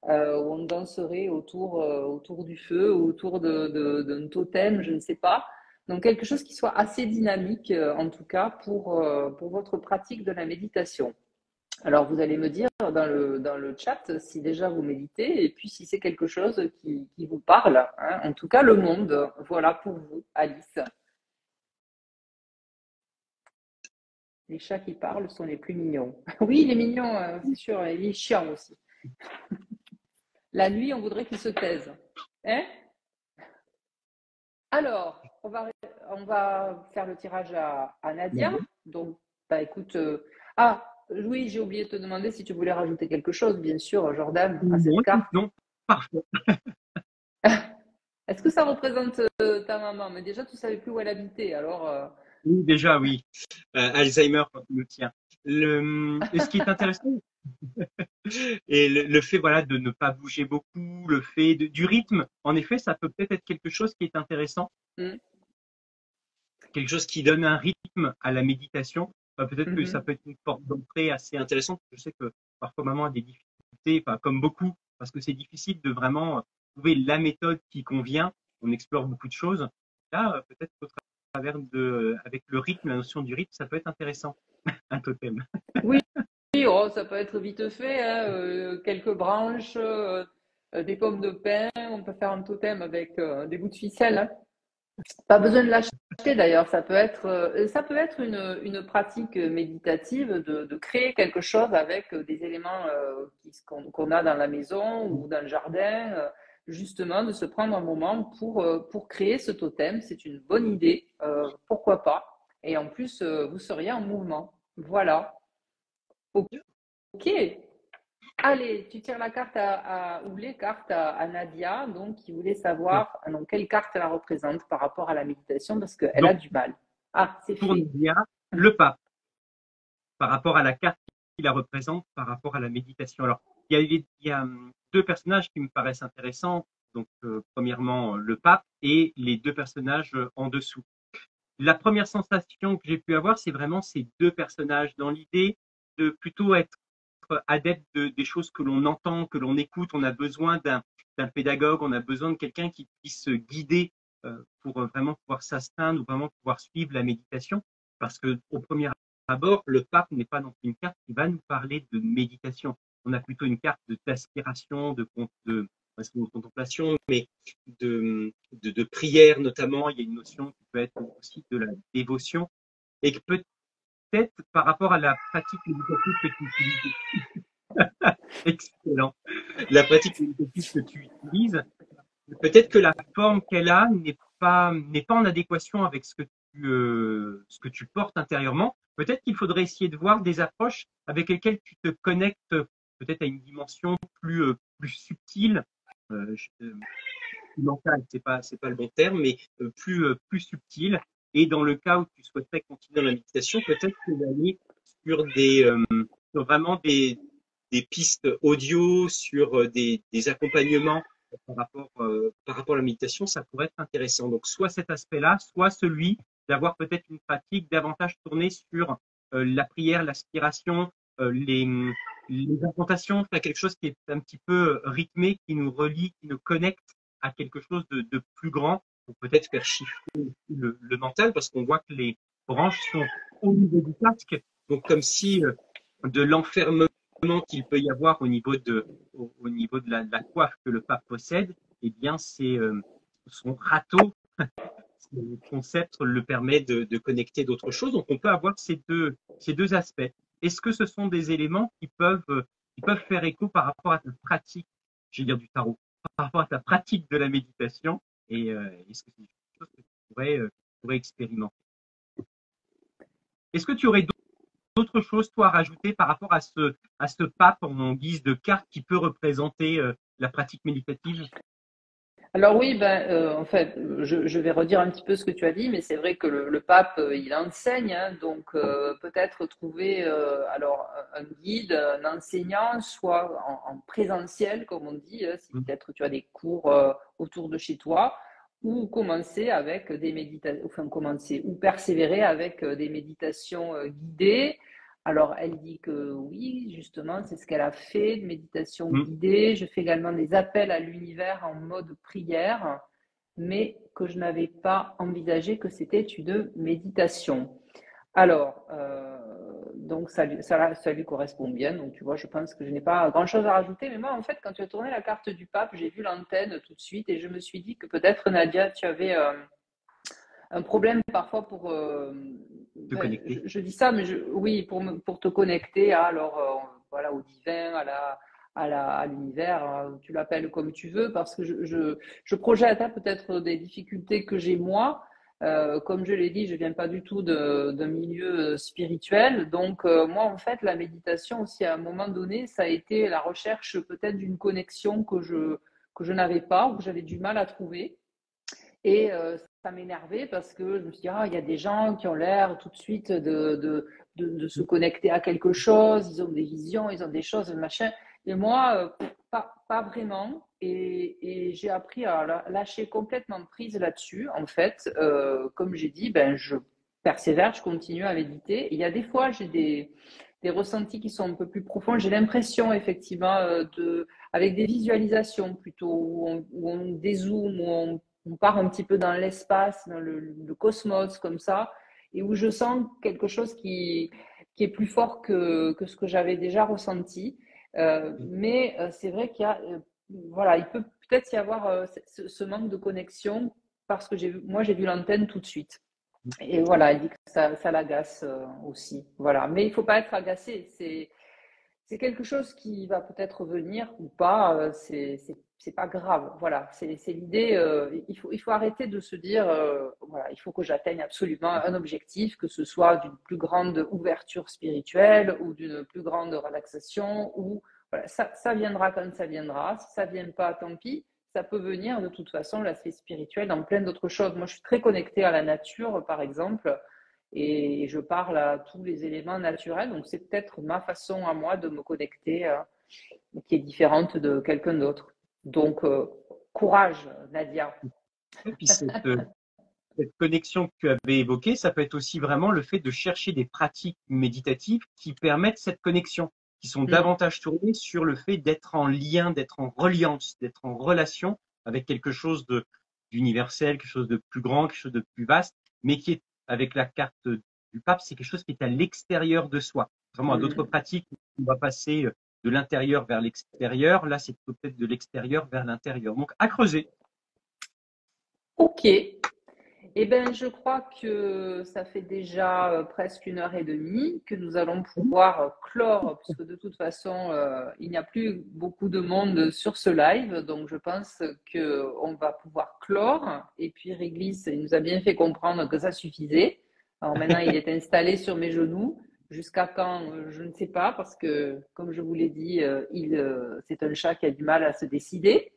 où on danserait autour du feu, autour d'un totem, je ne sais pas. Donc quelque chose qui soit assez dynamique, en tout cas, pour votre pratique de la méditation. Alors vous allez me dire dans le chat si déjà vous méditez et puis si c'est quelque chose qui vous parle, hein. En tout cas, le monde, voilà pour vous, Alice. Les chats qui parlent sont les plus mignons. Oui, il est mignon, c'est sûr, il est chiant aussi. La nuit, on voudrait qu'il se taise. Hein? Alors, on va faire le tirage à Nadia. Donc, bah écoute, ah, oui, j'ai oublié de te demander si tu voulais rajouter quelque chose, bien sûr, Jordan, à cette Non, carte. non, parfait. Est-ce que ça représente ta maman? Mais déjà, tu savais plus où elle habitait, alors. Oui, déjà, oui. Alzheimer quand il me tient. Et ce qui est intéressant, et le fait, voilà, de ne pas bouger beaucoup, le fait du rythme, en effet, ça peut peut-être être quelque chose qui est intéressant, Hmm, quelque chose qui donne un rythme à la méditation. Peut-être que ça mhm. peut être une porte d'entrée assez intéressante. Je sais que parfois maman a des difficultés, enfin, comme beaucoup, parce que c'est difficile de vraiment trouver la méthode qui convient. On explore beaucoup de choses. Là, peut-être qu'au travers avec le rythme, la notion du rythme, ça peut être intéressant, un totem. Oui, oui, oh, ça peut être vite fait, hein, quelques branches, des pommes de pin, on peut faire un totem avec des bouts de ficelle, hein. Pas besoin de l'acheter d'ailleurs, ça peut être une pratique méditative de créer quelque chose avec des éléments qu'on a dans la maison ou dans le jardin, justement de se prendre un moment pour créer ce totem. C'est une bonne idée, pourquoi pas. Et en plus, vous seriez en mouvement. Voilà. Ok. Allez, tu tires la carte ou les cartes à Nadia, donc qui voulait savoir donc, quelle carte elle représente par rapport à la méditation parce qu'elle a Donc, du mal. Ah, c'est pour fait. Nadia, le pape, par rapport à la carte qui la représente, par rapport à la méditation. Alors, il y a deux personnages qui me paraissent intéressants. Donc, premièrement, le pape et les deux personnages en dessous. La première sensation que j'ai pu avoir, c'est vraiment ces deux personnages dans l'idée de plutôt être adepte des choses que l'on entend, que l'on écoute. On a besoin d'un pédagogue, on a besoin de quelqu'un qui puisse guider pour vraiment pouvoir s'astreindre ou vraiment pouvoir suivre la méditation. Parce que au premier abord, le pape n'est pas non plus une carte qui va nous parler de méditation. On a plutôt une carte d'aspiration, de contemplation, mais de prière notamment. Il y a une notion qui peut être aussi de la dévotion et que peut-être par rapport à la pratique méditative que tu utilises. Excellent. La pratique méditative que tu utilises, peut-être que la forme qu'elle a n'est pas en adéquation avec ce que tu portes intérieurement. Peut-être qu'il faudrait essayer de voir des approches avec lesquelles tu te connectes peut-être à une dimension plus subtile. Mental, c'est pas le bon terme, mais plus subtil. Et dans le cas où tu souhaiterais continuer dans la méditation, peut-être que d'aller sur sur vraiment des pistes audio, sur des accompagnements par rapport à la méditation, ça pourrait être intéressant. Donc, soit cet aspect-là, soit celui d'avoir peut-être une pratique davantage tournée sur la prière, l'aspiration, les incantations, enfin, quelque chose qui est un petit peu rythmé, qui nous relie, qui nous connecte à quelque chose de plus grand, pour peut-être faire chiffrer le mental, parce qu'on voit que les branches sont au niveau du casque, donc comme si de l'enfermement qu'il peut y avoir au niveau de la coiffe que le pape possède, eh bien, c'est son râteau, le concept le permet de connecter d'autres choses. Donc, on peut avoir ces deux aspects. Est-ce que ce sont des éléments qui peuvent faire écho par rapport à ta pratique, je vais dire du tarot, par rapport à ta pratique de la méditation, et est-ce que c'est quelque chose que tu pourrais expérimenter? Est-ce que tu aurais d'autres choses, toi, à rajouter par rapport à ce pape en guise de carte qui peut représenter la pratique méditative? Alors oui, ben, en fait, je vais redire un petit peu ce que tu as dit, mais c'est vrai que le pape, il enseigne, hein, donc peut-être trouver alors un guide, un enseignant, soit en présentiel, comme on dit, hein, si peut-être tu as des cours autour de chez toi, ou commencer avec des méditations, enfin commencer, ou persévérer avec des méditations guidées. Alors, elle dit que oui, justement, c'est ce qu'elle a fait, de méditation Mm. guidée. Je fais également des appels à l'univers en mode prière, mais que je n'avais pas envisagé que c'était une méditation. Alors, donc ça lui correspond bien. Donc, tu vois, je pense que je n'ai pas grand-chose à rajouter. Mais moi, en fait, quand tu as tourné la carte du pape, j'ai vu l'antenne tout de suite et je me suis dit que peut-être, Nadia, tu avais un problème parfois pour. De Ben, je, connecter. je dis ça, mais oui, pour te connecter à, alors, voilà, au divin, à l'univers, tu l'appelles comme tu veux, parce que je projette peut-être des difficultés que j'ai moi. Comme je l'ai dit, je viens pas du tout d'un milieu spirituel. Donc, moi, en fait, la méditation aussi, à un moment donné, ça a été la recherche peut-être d'une connexion que je n'avais pas ou que j'avais du mal à trouver. Et ça m'énervait parce que je me suis dit, ah, il y a des gens qui ont l'air tout de suite de se connecter à quelque chose, ils ont des visions, ils ont des choses, machin. Et moi, pas vraiment. Et j'ai appris à lâcher complètement prise là-dessus. En fait, comme j'ai dit, ben, je persévère, je continue à méditer. Et il y a des fois, j'ai des ressentis qui sont un peu plus profonds. J'ai l'impression, effectivement, avec des visualisations plutôt, où on dézoome, où on part un petit peu dans l'espace, dans le cosmos, comme ça, et où je sens quelque chose qui est plus fort que ce que j'avais déjà ressenti. Mais c'est vrai qu'il y a, voilà, il peut peut-être y avoir ce manque de connexion parce que moi, j'ai vu l'antenne tout de suite. Et voilà, elle dit que ça l'agace aussi. Voilà. Mais il ne faut pas être agacé. C'est quelque chose qui va peut-être venir ou pas, c'est pas grave. Voilà, c'est l'idée. Il faut arrêter de se dire, voilà, il faut que j'atteigne absolument un objectif, que ce soit d'une plus grande ouverture spirituelle ou d'une plus grande relaxation. Ou voilà, ça viendra quand ça viendra. Si ça vient pas, tant pis. Ça peut venir de toute façon l'aspect spirituel dans plein d'autres choses. Moi, je suis très connectée à la nature, par exemple et je parle à tous les éléments naturels. Donc, c'est peut-être ma façon à moi de me connecter qui est différente de quelqu'un d'autre. Donc, courage, Nadia. Et puis cette connexion que tu avais évoquée, ça peut être aussi vraiment le fait de chercher des pratiques méditatives qui permettent cette connexion, qui sont Mm. davantage tournées sur le fait d'être en lien, d'être en reliance, d'être en relation avec quelque chose d'universel, quelque chose de plus grand, quelque chose de plus vaste, mais qui est, avec la carte du pape, c'est quelque chose qui est à l'extérieur de soi. Vraiment, à d'autres Mm. pratiques, on va passer de l'intérieur vers l'extérieur. Là, c'est peut-être de l'extérieur vers l'intérieur. Donc, à creuser. Ok. Eh bien, je crois que ça fait déjà presque 1 heure et demie que nous allons pouvoir clore, puisque de toute façon, il n'y a plus beaucoup de monde sur ce live, donc je pense qu'on va pouvoir clore. Et puis Réglis, il nous a bien fait comprendre que ça suffisait. Alors maintenant, il est installé sur mes genoux. Jusqu'à quand, je ne sais pas, parce que, comme je vous l'ai dit, c'est un chat qui a du mal à se décider.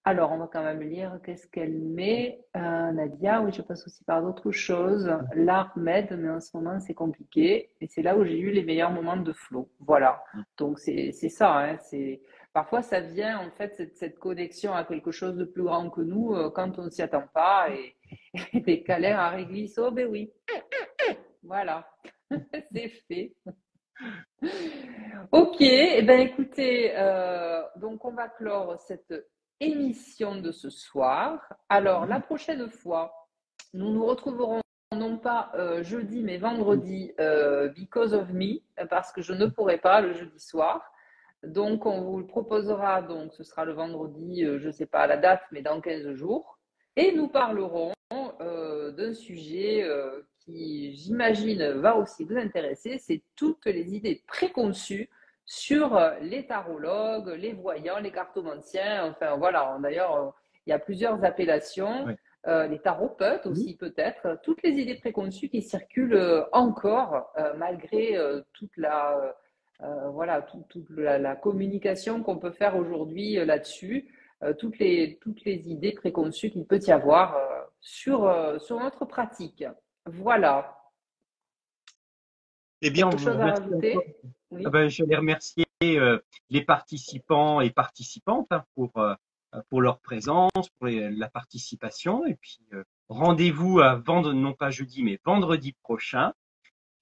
Alors, on va quand même lire qu'est-ce qu'elle met. Nadia, oui, je passe aussi par d'autres choses. L'art m'aide, mais en ce moment, c'est compliqué. Et c'est là où j'ai eu les meilleurs moments de flow. Voilà. Donc, c'est ça. Hein, parfois, ça vient, en fait, cette connexion à quelque chose de plus grand que nous quand on ne s'y attend pas. Et des câlins à réglisse. Oh, ben oui. Voilà. C'est fait. Ok. Eh bien, écoutez, donc, on va clore cette émission de ce soir. Alors, la prochaine fois, nous nous retrouverons non pas jeudi, mais vendredi, because of me, parce que je ne pourrai pas le jeudi soir. Donc, on vous le proposera, donc ce sera le vendredi, je ne sais pas la date, mais dans 15 jours. Et nous parlerons d'un sujet qui, j'imagine, va aussi vous intéresser, c'est toutes les idées préconçues sur les tarologues, les voyants, les cartomanciens, enfin voilà, d'ailleurs, il y a plusieurs appellations, Oui. les taropeutes aussi peut-être, toutes les idées préconçues qui circulent encore malgré toute la, voilà, toute la communication qu'on peut faire aujourd'hui là-dessus, toutes les idées préconçues qu'il peut y avoir sur notre pratique. Voilà. Eh bien, on Quelque vous chose à remercie encore. rajouter? Ah Oui. ben, je vais remercier les participants et participantes hein, pour leur présence, pour la participation. Et puis, rendez-vous à non pas jeudi, mais vendredi prochain.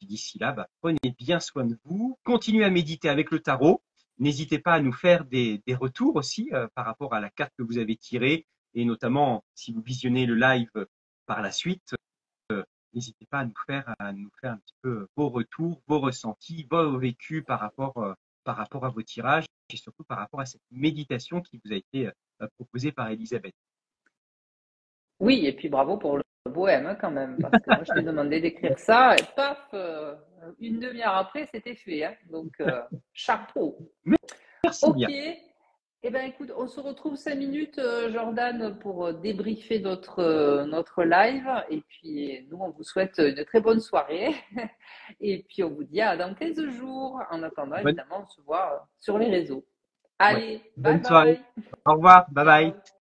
D'ici là, prenez bien soin de vous. Continuez à méditer avec le tarot. N'hésitez pas à nous faire des retours aussi par rapport à la carte que vous avez tirée. Et notamment, si vous visionnez le live par la suite, n'hésitez pas à nous faire un petit peu vos retours, vos ressentis, vos vécus par rapport à vos tirages et surtout par rapport à cette méditation qui vous a été proposée par Elisabeth. Oui, et puis bravo pour le bohème hein, quand même, parce que moi je t'ai demandé d'écrire ça et paf, 1 demi-heure après c'était fait. Hein, donc chapeau. Merci Ok. bien. Eh bien, écoute, on se retrouve 5 minutes, Jordan, pour débriefer notre live. Et puis, nous, on vous souhaite une très bonne soirée. Et puis, on vous dit à dans 15 jours. En attendant, Bonne, évidemment, on se voit sur les réseaux. ouais, Allez, bye bonne soirée. bye. Au revoir. Bye bye. Ciao.